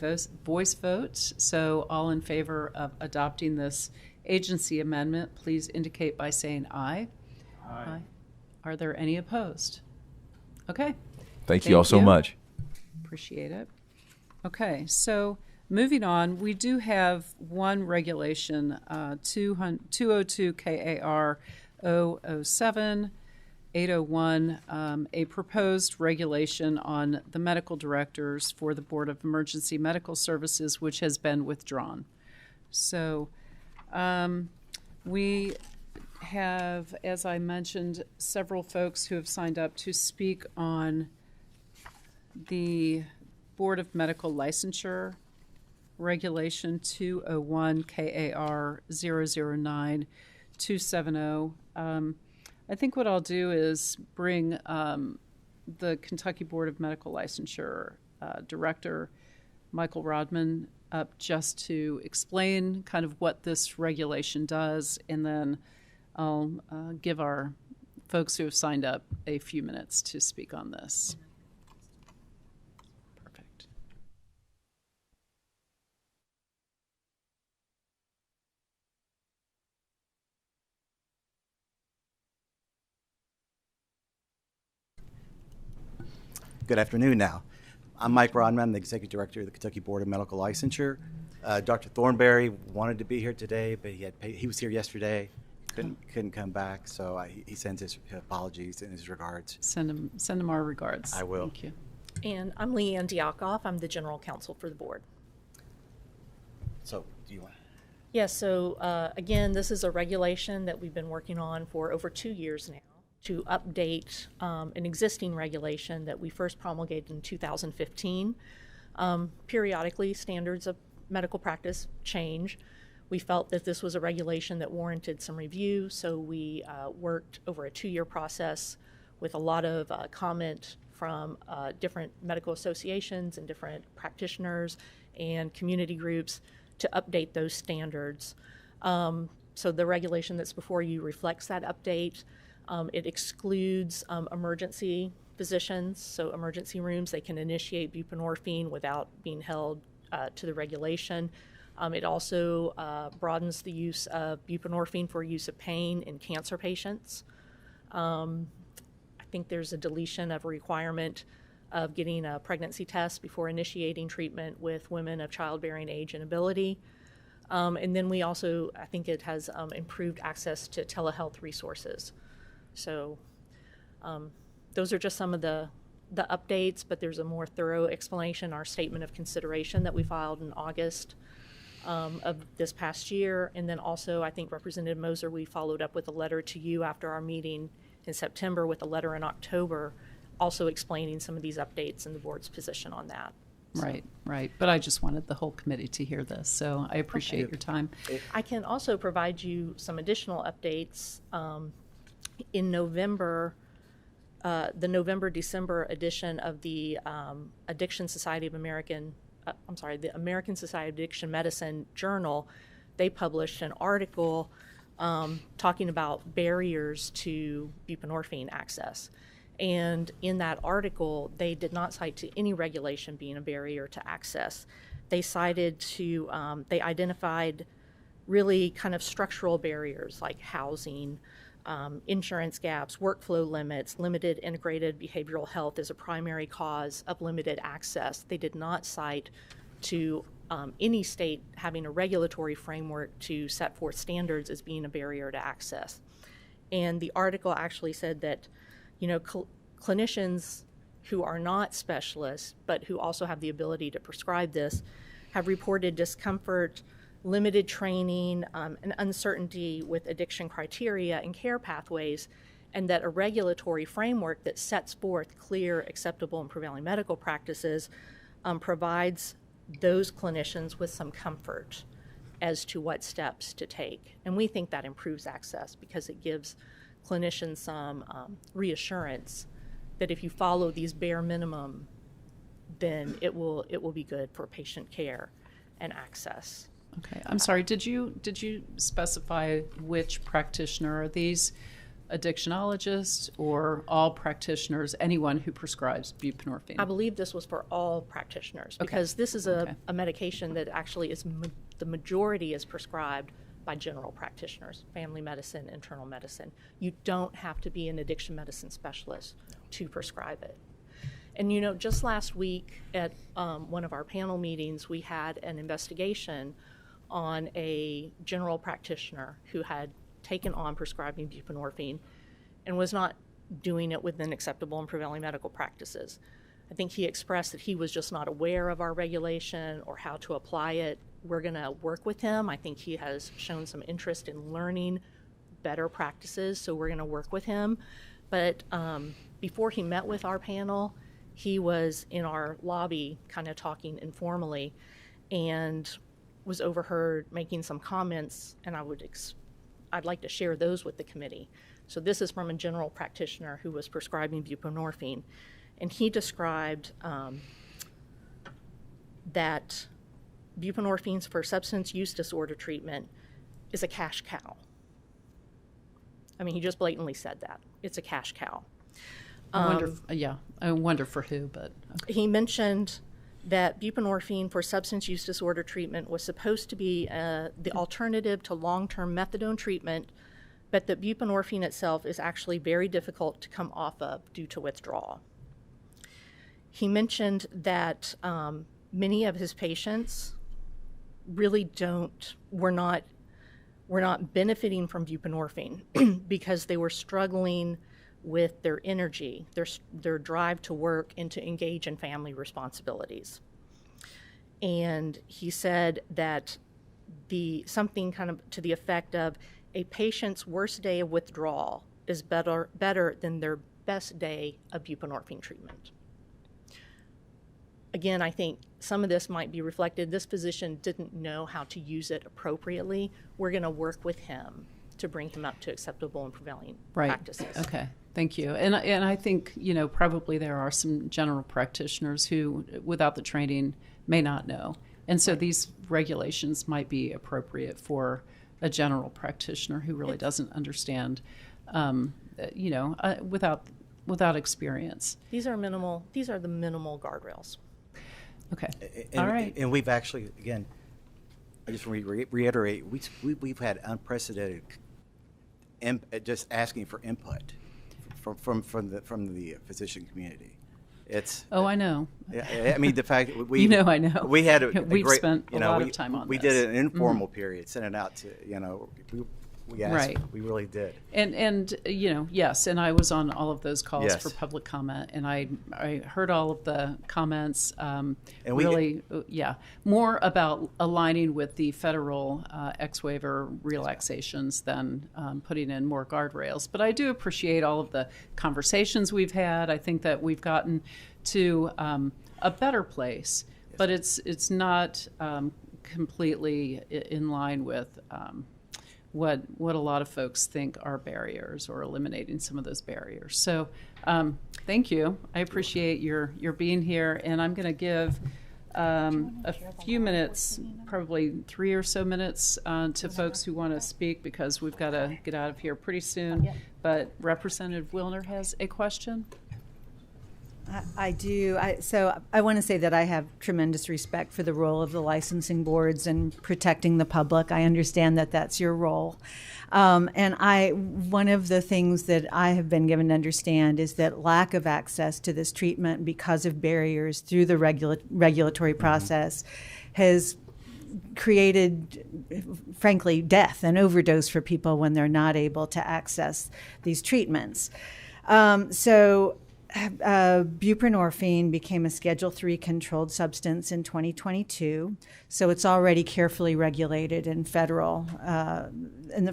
voice vote. So all in favor of adopting this agency amendment, please indicate by saying aye. Aye. Are there any opposed? Okay. Thank you all so much. Appreciate it. Okay, so Moving on, we do have one regulation, 202 KAR 007 801, a proposed regulation on the medical directors for the Board of Emergency Medical Services, which has been withdrawn. So we have, as I mentioned, several folks who have signed up to speak on the Board of Medical Licensure Regulation 201 KAR 009 270. I think what I'll do is bring the Kentucky Board of Medical Licensure Director, Michael Rodman, up just to explain kind of what this regulation does, and then I'll give our folks who have signed up a few minutes to speak on this. Perfect. Good afternoon now. I'm Mike Rodman. I'm the Executive Director of the Kentucky Board of Medical Licensure. Dr. Thornberry wanted to be here today, but he was here yesterday, couldn't come back, so he sends his apologies and his regards. Send him our regards. I will. Thank you. And I'm Leanne Diakoff. I'm the General Counsel for the Board. So, do you want? Yes, so again, this is a regulation that we've been working on for over 2 years now to update an existing regulation that we first promulgated in 2015. Periodically, standards of medical practice change. We felt that this was a regulation that warranted some review, so we worked over a 2-year process with a lot of comment from different medical associations and different practitioners and community groups to update those standards. So the regulation that's before you reflects that update. It excludes emergency physicians, so emergency rooms, they can initiate buprenorphine without being held to the regulation. It also broadens the use of buprenorphine for use of pain in cancer patients. I think there's a deletion of a requirement of getting a pregnancy test before initiating treatment with women of childbearing age and ability. And then we also, I think it has improved access to telehealth resources. So those are just some of the updates, but there's a more thorough explanation, our statement of consideration that we filed in August of this past year. And then also, I think Representative Moser, we followed up with a letter to you after our meeting in September with a letter in October, also explaining some of these updates and the board's position on that. So. Right. But I just wanted the whole committee to hear this, so I appreciate your time. I can also provide you some additional updates. In November, the November-December edition of the Addiction Society of American, the American Society of Addiction Medicine Journal, they published an article talking about barriers to buprenorphine access. And in that article, they did not cite to any regulation being a barrier to access. They cited to, they identified really kind of structural barriers like housing, insurance gaps, workflow limits, limited integrated behavioral health as a primary cause of limited access. They did not cite to any state having a regulatory framework to set forth standards as being a barrier to access. And the article actually said that, clinicians who are not specialists, but who also have the ability to prescribe this, have reported discomfort, limited training, and uncertainty with addiction criteria and care pathways, and that a regulatory framework that sets forth clear, acceptable, and prevailing medical practices provides those clinicians with some comfort as to what steps to take. And we think that improves access because it gives clinicians some reassurance that if you follow these bare minimum, then it will be good for patient care and access. Okay, I'm sorry. Did you specify which practitioner? Are these addictionologists or all practitioners? Anyone who prescribes buprenorphine? I believe this was for all practitioners because this is a medication that actually is the majority is prescribed by general practitioners, family medicine, internal medicine. You don't have to be an addiction medicine specialist to prescribe it. And you know, just last week at one of our panel meetings, we had an investigation on a general practitioner who had taken on prescribing buprenorphine and was not doing it within acceptable and prevailing medical practices. I think he expressed that he was just not aware of our regulation or how to apply it. We're going to work with him. I think he has shown some interest in learning better practices, so we're going to work with him. But before he met with our panel, he was in our lobby kind of talking informally and was overheard making some comments, and I'd like to share those with the committee. So this is from a general practitioner who was prescribing buprenorphine, and he described that buprenorphine for substance use disorder treatment is a cash cow. I mean, he just blatantly said that. It's a cash cow. I wonder for who, but okay. He mentioned that buprenorphine for substance use disorder treatment was supposed to be the alternative to long-term methadone treatment, but that buprenorphine itself is actually very difficult to come off of due to withdrawal. He mentioned that many of his patients really were not benefiting from buprenorphine because they were struggling with their energy, their drive to work and to engage in family responsibilities. And he said that something kind of to the effect of a patient's worst day of withdrawal is better than their best day of buprenorphine treatment. Again, I think some of this might be reflected. This physician didn't know how to use it appropriately. We're going to work with him to bring him up to acceptable and prevailing practices. Okay, thank you. And I think, you know, probably there are some general practitioners who, without the training, may not know. And so these regulations might be appropriate for a general practitioner who really doesn't understand, without experience. These are the minimal guardrails. Okay. And, all right. And we've actually, again, I just reiterate, we've had unprecedented just asking for input from the physician community. It's I know. Yeah, I mean the fact that we I know we had we've great, spent a lot of time on we this. did an informal period, sent it out to we asked, right. We really did. And yes, and I was on all of those calls yes. for public comment, and I heard all of the comments. And more about aligning with the federal ex-waiver relaxations than putting in more guardrails. But I do appreciate all of the conversations we've had. I think that we've gotten to a better place, yes. But it's not completely in line with what a lot of folks think are barriers, or eliminating some of those barriers. So thank you. I appreciate your being here, and I'm going to give a few minutes, probably 3 or so minutes, to folks who want to speak, because we've got to get out of here pretty soon. But Representative Wilner has a question. I do. So I want to say that I have tremendous respect for the role of the licensing boards and protecting the public. I understand that that's your role. And one of the things that I have been given to understand is that lack of access to this treatment because of barriers through the regulatory process has created, frankly, death and overdose for people when they're not able to access these treatments. Buprenorphine became a Schedule III controlled substance in 2022, so it's already carefully regulated in the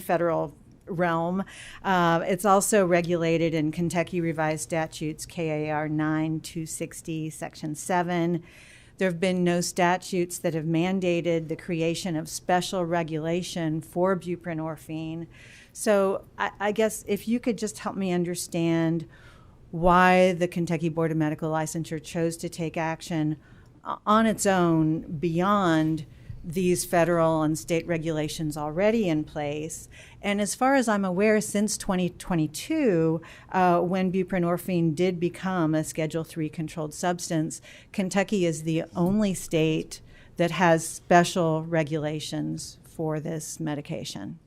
federal realm. It's also regulated in Kentucky Revised Statutes KAR 9260, Section 7. There have been no statutes that have mandated the creation of special regulation for buprenorphine. So I guess if you could just help me understand why the Kentucky Board of Medical Licensure chose to take action on its own beyond these federal and state regulations already in place. And as far as I'm aware, since 2022, when buprenorphine did become a Schedule III controlled substance, Kentucky is the only state that has special regulations for this medication.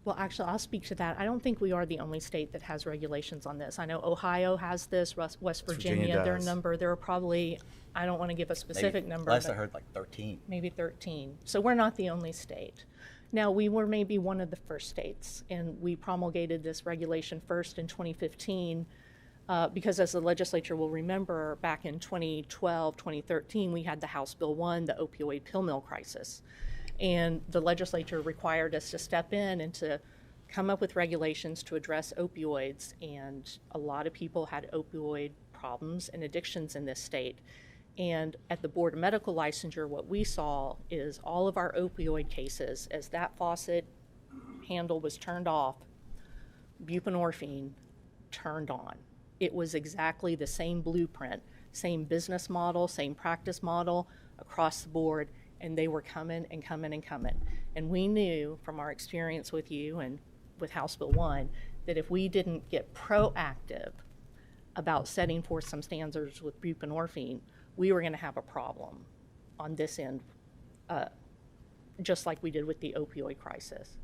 Well, actually, I'll speak to that. I don't think we are the only state that has regulations on this. I know Ohio has this, West Virginia, there are a number. There are probably, I don't want to give a specific number. Last I heard, like 13. Maybe 13. So we're not the only state. Now, we were maybe one of the first states, and we promulgated this regulation first in 2015 because, as the legislature will remember, back in 2012, 2013, we had the House Bill 1, the opioid pill mill crisis. And the legislature required us to step in and to come up with regulations to address opioids. And a lot of people had opioid problems and addictions in this state. And at the Board of Medical Licensure, what we saw is all of our opioid cases, as that faucet handle was turned off, buprenorphine turned on. It was exactly the same blueprint, same business model, same practice model across the board. And they were coming and coming and coming. And we knew from our experience with you and with House Bill 1 that if we didn't get proactive about setting forth some standards with buprenorphine, we were going to have a problem on this end, just like we did with the opioid crisis.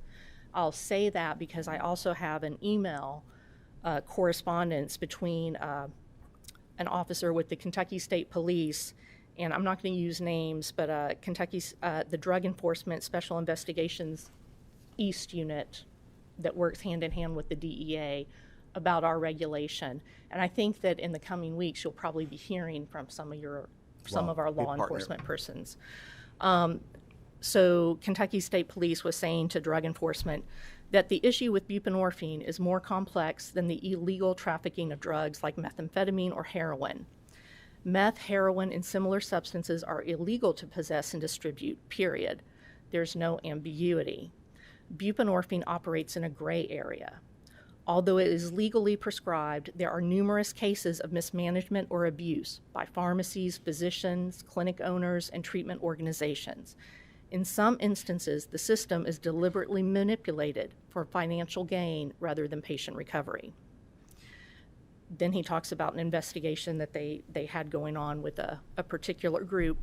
I'll say that because I also have an email correspondence between an officer with the Kentucky State Police, and I'm not going to use names, but Kentucky's the Drug Enforcement Special Investigations East Unit that works hand in hand with the DEA about our regulation. And I think that in the coming weeks, you'll probably be hearing from some of our law enforcement persons. So Kentucky State Police was saying to drug enforcement that the issue with buprenorphine is more complex than the illegal trafficking of drugs like methamphetamine or heroin. Meth, heroin, and similar substances are illegal to possess and distribute, period. There's no ambiguity. Buprenorphine operates in a gray area. Although it is legally prescribed, there are numerous cases of mismanagement or abuse by pharmacies, physicians, clinic owners, and treatment organizations. In some instances, the system is deliberately manipulated for financial gain rather than patient recovery. Then he talks about an investigation that they had going on with a particular group.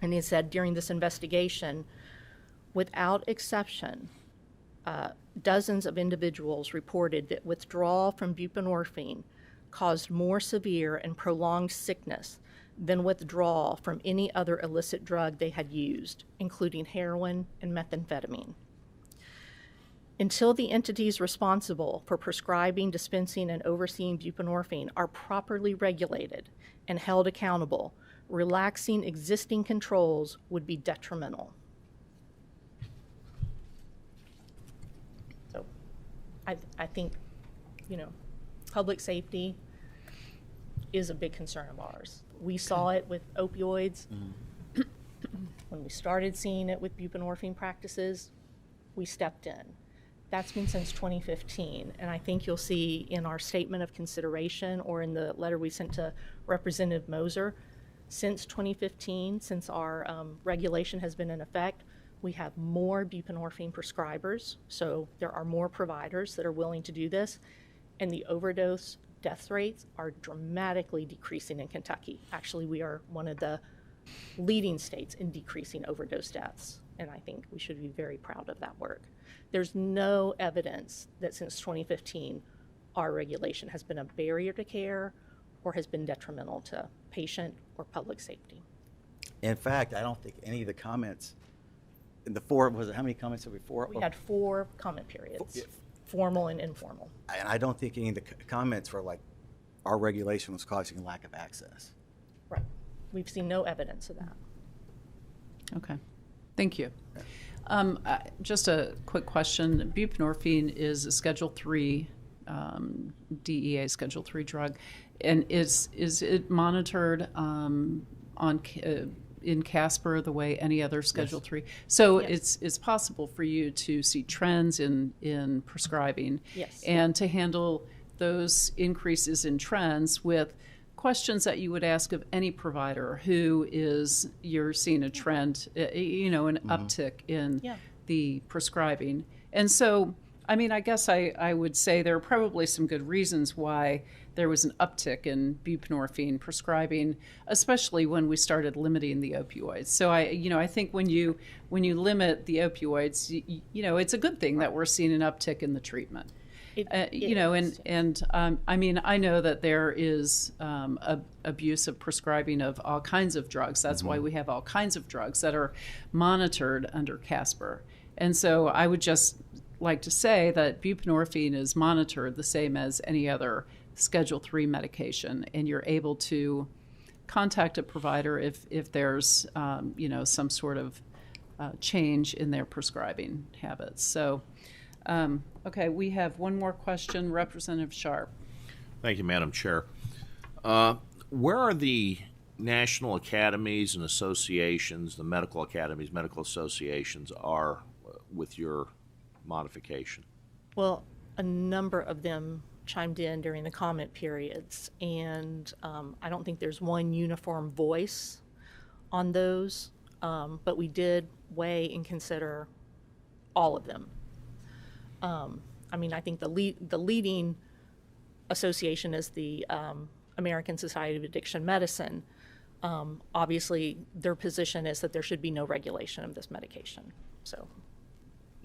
And he said during this investigation, without exception, dozens of individuals reported that withdrawal from buprenorphine caused more severe and prolonged sickness than withdrawal from any other illicit drug they had used, including heroin and methamphetamine. Until the entities responsible for prescribing, dispensing, and overseeing buprenorphine are properly regulated and held accountable, relaxing existing controls would be detrimental. So I think, public safety is a big concern of ours. We saw it with opioids. When we started seeing it with buprenorphine practices, we stepped in. That's been since 2015, and I think you'll see in our statement of consideration or in the letter we sent to Representative Moser, since 2015, since our regulation has been in effect, we have more buprenorphine prescribers, so there are more providers that are willing to do this, and the overdose death rates are dramatically decreasing in Kentucky. Actually, we are one of the leading states in decreasing overdose deaths, and I think we should be very proud of that work. There's no evidence that since 2015 our regulation has been a barrier to care or has been detrimental to patient or public safety. In fact, I don't think any of the comments in the how many comments have we four? We had 4 comment periods, formal and informal. And I don't think any of the comments were like, our regulation was causing a lack of access. Right. We've seen no evidence of that. Okay. Thank you. Just a quick question. Buprenorphine is a Schedule 3, DEA Schedule 3 drug. And is it monitored in Casper the way any other Schedule 3? So Yes. it's possible for you to see trends in prescribing. Yes. And to handle those increases in trends with questions that you would ask of any provider who you're seeing a trend, an uptick in the prescribing. And so I mean, I guess I would say there are probably some good reasons why there was an uptick in buprenorphine prescribing, especially when we started limiting the opioids. So I think when you limit the opioids, it's a good thing that we're seeing an uptick in the treatment. I mean, I know that there is abuse of prescribing of all kinds of drugs. That's why we have all kinds of drugs that are monitored under CASPR. And so I would just like to say that buprenorphine is monitored the same as any other Schedule III medication, and you're able to contact a provider if there's some sort of change in their prescribing habits. So, okay, we have one more question, Representative Sharp. Thank you, Madam Chair. Where are the national academies and associations, the medical academies, medical associations are with your modification? Well, a number of them chimed in during the comment periods, and I don't think there's one uniform voice on those, but we did weigh and consider all of them. I mean, I think the leading association is the American Society of Addiction Medicine. Obviously, their position is that there should be no regulation of this medication. So,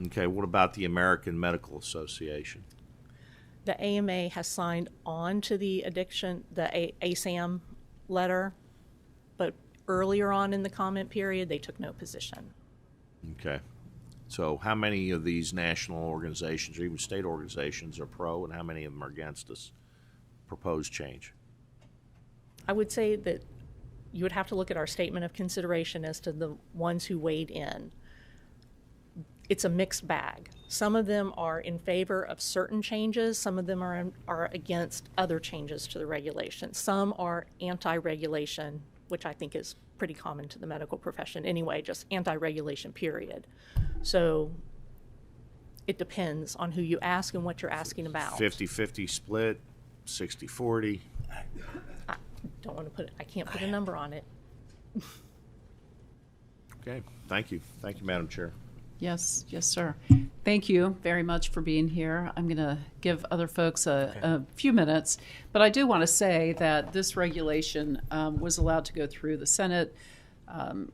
okay, what about the American Medical Association? The AMA has signed on to the ASAM letter, but earlier on in the comment period, they took no position. Okay. So how many of these national organizations or even state organizations are pro, and how many of them are against this proposed change? I would say that you would have to look at our statement of consideration as to the ones who weighed in. It's a mixed bag. Some of them are in favor of certain changes. Some of them are against other changes to the regulation. Some are anti-regulation, which I think is pretty common to the medical profession anyway, just anti-regulation, period. So it depends on who you ask and what you're asking about. 50-50 split, 60-40. I don't want to I can't put a number on it. Okay, thank you. Thank you, Madam Chair. Yes, sir. Thank you very much for being here. I'm going to give other folks a few minutes, but I do want to say that this regulation was allowed to go through the Senate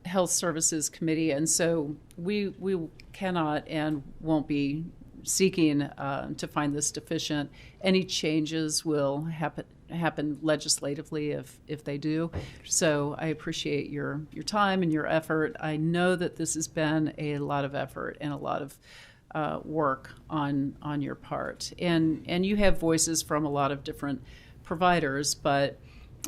Health Services Committee, and so we cannot and won't be seeking to find this deficient. Any changes will happen legislatively if they do. So I appreciate your time and your effort. I know that this has been a lot of effort and a lot of work on your part. And you have voices from a lot of different providers, but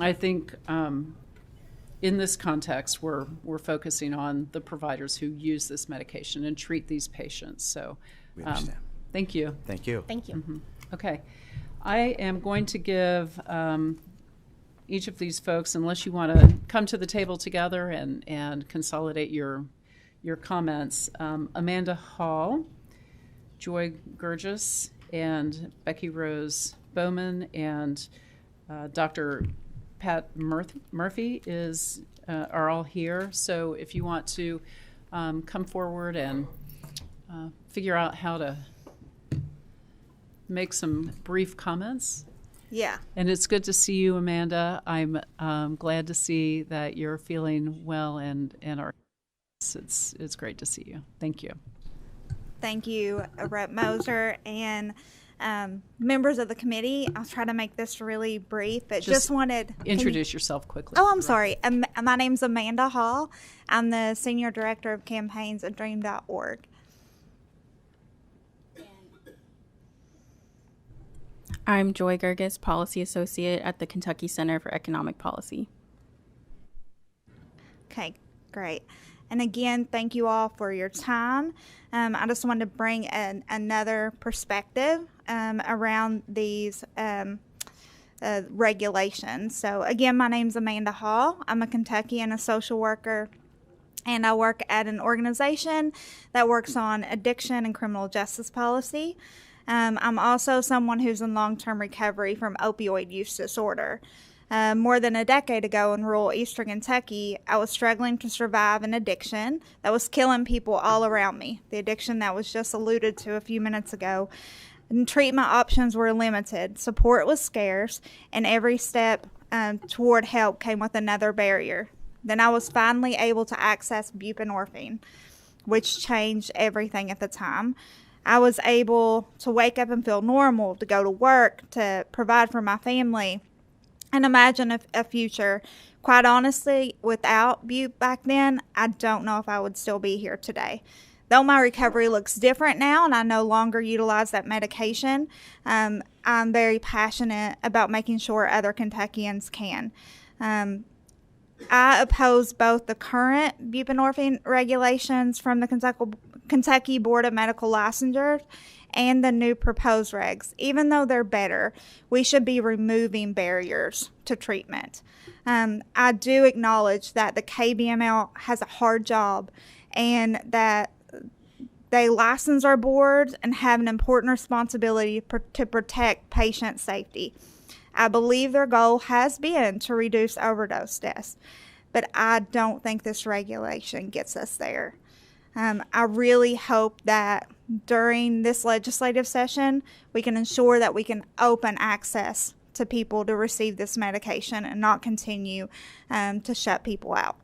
I think in this context, we're focusing on the providers who use this medication and treat these patients. So we understand. Thank you. Thank you. Thank you. Mm-hmm. Okay. I am going to give each of these folks, unless you want to come to the table together and consolidate your comments, Amanda Hall, Joy Gurgis, and Becky Rose Bowman, and Dr. Pat Murphy are all here. So if you want to come forward and figure out how to make some brief comments. Yeah. And it's good to see you, Amanda. I'm glad to see that you're feeling well and are. It's great to see you. Thank you. Thank you, Rep. Moser, and members of the committee. I'll try to make this really brief, but just wanted... Introduce yourself quickly. Oh, I'm sorry. My name's Amanda Hall. I'm the Senior Director of Campaigns at Dream.org. I'm Joy Gurgis, Policy Associate at the Kentucky Center for Economic Policy. Okay, great. And again, thank you all for your time. I just wanted to bring another perspective around these regulations. So again, my name's Amanda Hall. I'm a Kentuckian, a social worker, and I work at an organization that works on addiction and criminal justice policy. I'm also someone who's in long-term recovery from opioid use disorder. More than a decade ago in rural eastern Kentucky, I was struggling to survive an addiction that was killing people all around me, the addiction that was just alluded to a few minutes ago. And treatment options were limited, support was scarce, and every step toward help came with another barrier. Then I was finally able to access buprenorphine, which changed everything at the time. I was able to wake up and feel normal, to go to work, to provide for my family, and imagine a future. Quite honestly, without Bupe back then, I don't know if I would still be here today. Though my recovery looks different now and I no longer utilize that medication, I'm very passionate about making sure other Kentuckians can. I oppose both the current buprenorphine regulations from the Kentucky Board of Medical Licensure and the new proposed regs. Even though they're better, we should be removing barriers to treatment. I do acknowledge that the KBML has a hard job and that they license our boards and have an important responsibility to protect patient safety. I believe their goal has been to reduce overdose deaths, but I don't think this regulation gets us there. I really hope that during this legislative session, we can ensure that we can open access to people to receive this medication and not continue to shut people out.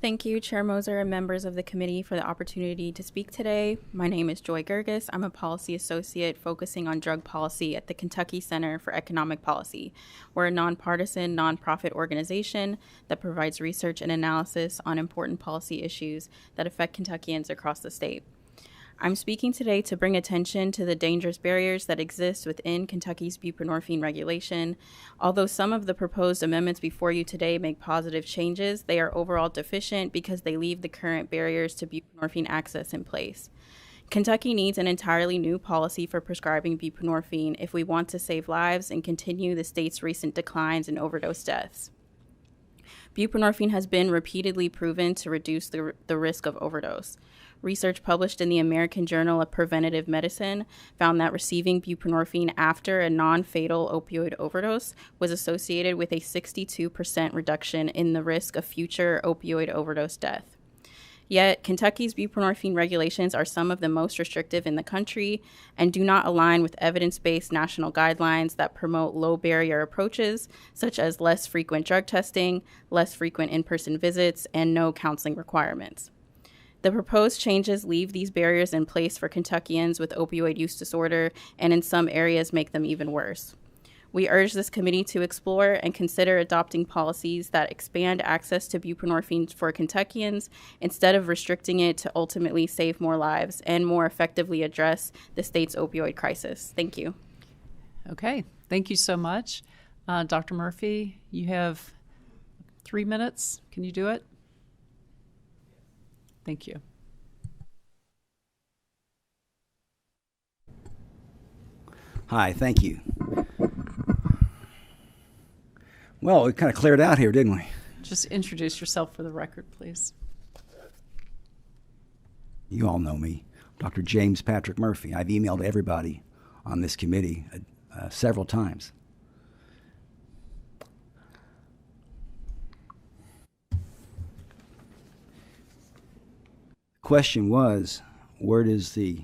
Thank you, Chair Moser and members of the committee for the opportunity to speak today. My name is Joy Gerges. I'm a policy associate focusing on drug policy at the Kentucky Center for Economic Policy. We're a nonpartisan, nonprofit organization that provides research and analysis on important policy issues that affect Kentuckians across the state. I'm speaking today to bring attention to the dangerous barriers that exist within Kentucky's buprenorphine regulation. Although some of the proposed amendments before you today make positive changes, they are overall deficient because they leave the current barriers to buprenorphine access in place. Kentucky needs an entirely new policy for prescribing buprenorphine if we want to save lives and continue the state's recent declines in overdose deaths. Buprenorphine has been repeatedly proven to reduce the risk of overdose. Research published in the American Journal of Preventive Medicine found that receiving buprenorphine after a non-fatal opioid overdose was associated with a 62% reduction in the risk of future opioid overdose death. Yet, Kentucky's buprenorphine regulations are some of the most restrictive in the country and do not align with evidence-based national guidelines that promote low-barrier approaches, such as less frequent drug testing, less frequent in-person visits, and no counseling requirements. The proposed changes leave these barriers in place for Kentuckians with opioid use disorder and in some areas make them even worse. We urge this committee to explore and consider adopting policies that expand access to buprenorphine for Kentuckians instead of restricting it to ultimately save more lives and more effectively address the state's opioid crisis. Thank you. Okay, thank you so much. Dr. Murphy, you have 3 minutes. Can you do it? Thank you. Hi, thank you. Well, we kind of cleared out here, didn't we? Just introduce yourself for the record, please. You all know me, Dr. James Patrick Murphy. I've emailed everybody on this committee several times. Question was, where does the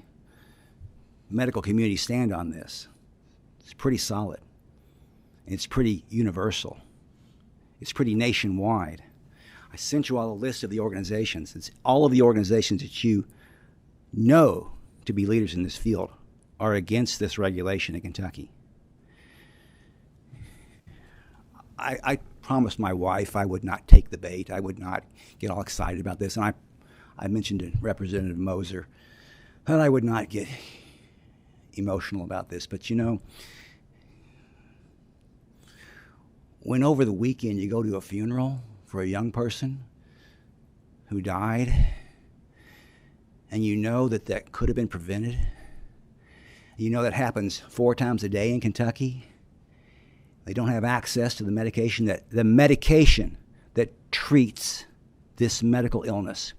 medical community stand on this? It's pretty solid. It's pretty universal. It's pretty nationwide. I sent you all a list of the organizations. It's all of the organizations that you know to be leaders in this field are against this regulation in Kentucky. I promised my wife I would not take the bait. I would not get all excited about this. And I mentioned to Representative Moser that I would not get emotional about this. But, you know, when over the weekend you go to a funeral for a young person who died, and you know that that could have been prevented, you know that happens 4 times a day in Kentucky, they don't have access to the medication that treats this medical illness.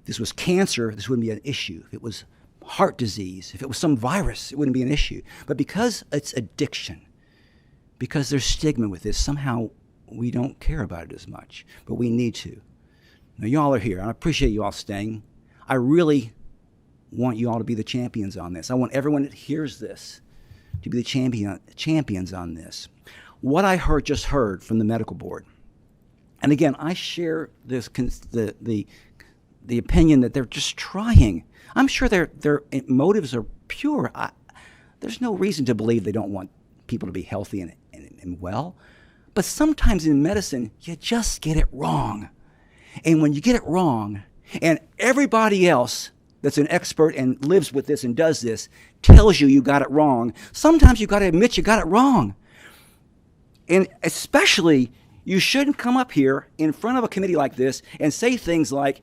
If this was cancer, this wouldn't be an issue. If it was heart disease, if it was some virus, it wouldn't be an issue. But because it's addiction, because there's stigma with this, somehow we don't care about it as much, but we need to. Now, y'all are here. I appreciate you all staying. I really want you all to be the champions on this. I want everyone that hears this to be the champions on this. What I just heard from the medical board, and again, I share this the opinion that they're just trying. I'm sure their motives are pure. There's no reason to believe they don't want people to be healthy and well. But sometimes in medicine, you just get it wrong. And when you get it wrong, and everybody else that's an expert and lives with this and does this tells you got it wrong, sometimes you got to admit you got it wrong. And especially, you shouldn't come up here in front of a committee like this and say things like,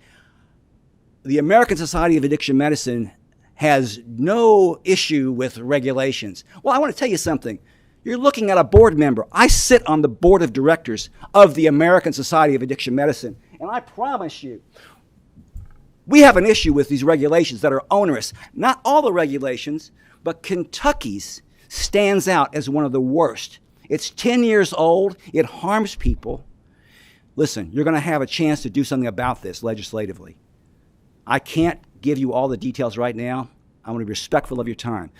the American Society of Addiction Medicine has no issue with regulations. Well, I want to tell you something. You're looking at a board member. I sit on the board of directors of the American Society of Addiction Medicine, and I promise you, we have an issue with these regulations that are onerous. Not all the regulations, but Kentucky's stands out as one of the worst. It's 10 years old. It harms people. Listen, you're going to have a chance to do something about this legislatively. I can't give you all the details right now. I want to be respectful of your time.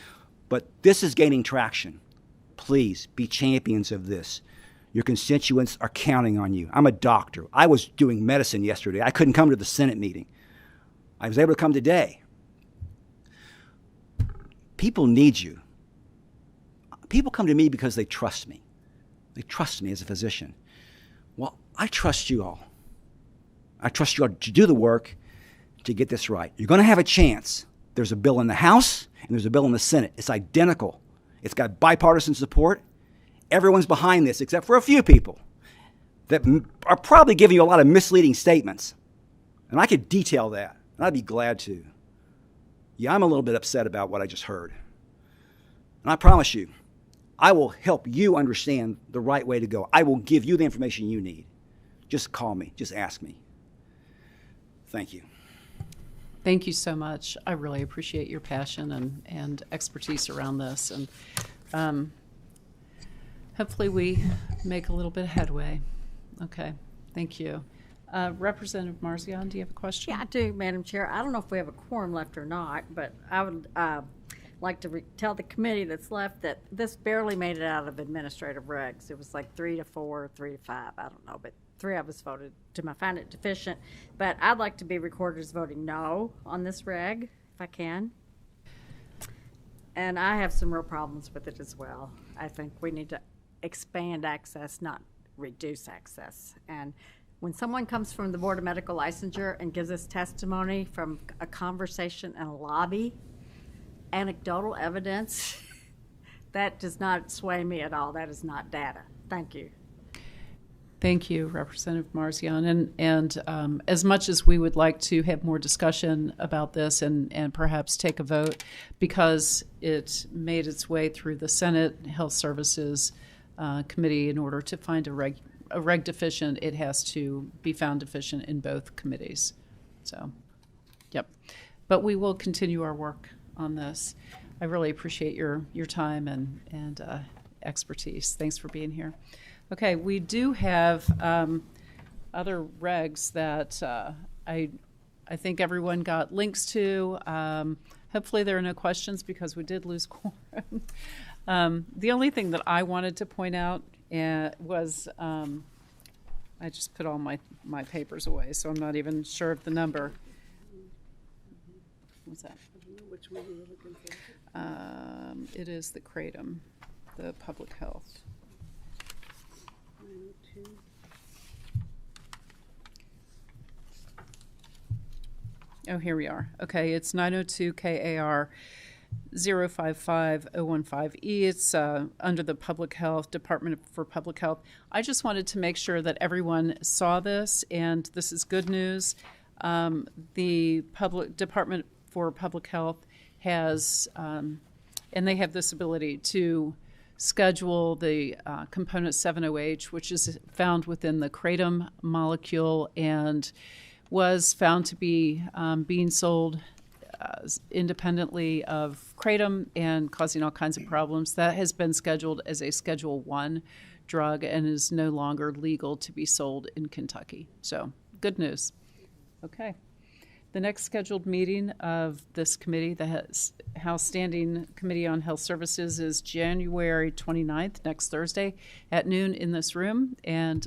But this is gaining traction. Please be champions of this. Your constituents are counting on you. I'm a doctor. I was doing medicine yesterday. I couldn't come to the Senate meeting. I was able to come today. People need you. People come to me because they trust me. They trust me as a physician. Well, I trust you all. I trust you all to do the work to get this right. You're going to have a chance. There's a bill in the House and there's a bill in the Senate. It's identical. It's got bipartisan support. Everyone's behind this except for a few people that are probably giving you a lot of misleading statements. And I could detail that, and I'd be glad to. Yeah, I'm a little bit upset about what I just heard. And I promise you, I will help you understand the right way to go. I will give you the information you need. Just call me. Just ask me. Thank you. Thank you so much. I really appreciate your passion and expertise around this. And hopefully we make a little bit of headway. Okay. Thank you. Representative Marzion, do you have a question? Yeah, I do, Madam Chair. I don't know if we have a quorum left or not, but I would like to tell the committee that's left that this barely made it out of administrative regs. It was like 3 to 4, 3 to 5. I don't know, but 3 of us voted to find it deficient. But I'd like to be recorded as voting no on this reg, if I can. And I have some real problems with it as well. I think we need to expand access, not reduce access. And when someone comes from the Board of Medical Licensure and gives us testimony from a conversation in a lobby, anecdotal evidence, that does not sway me at all. That is not data. Thank you. Thank you, Representative Marzion. And as much as we would like to have more discussion about this and perhaps take a vote, because it made its way through the Senate Health Services Committee in order to find a reg deficient, it has to be found deficient in both committees. So, yep. But we will continue our work on this. I really appreciate your time and expertise. Thanks for being here. Okay, we do have other regs that I think everyone got links to. Hopefully there are no questions because we did lose quorum. The only thing that I wanted to point out was I just put all my papers away, so I'm not even sure of the number. What's that? Which one are you looking for? It is the Kratom, the public health. 902. Oh, here we are. Okay, it's 902 KAR 055015E. It's under the Public Health, Department for Public Health. I just wanted to make sure that everyone saw this, and this is good news. The Department for Public Health has, and they have this ability to schedule the component 7OH, which is found within the kratom molecule and was found to be being sold independently of kratom and causing all kinds of problems. That has been scheduled as a Schedule 1 drug and is no longer legal to be sold in Kentucky. So, good news. Okay. The next scheduled meeting of this committee, the House Standing Committee on Health Services, is January 29th, next Thursday at noon in this room. And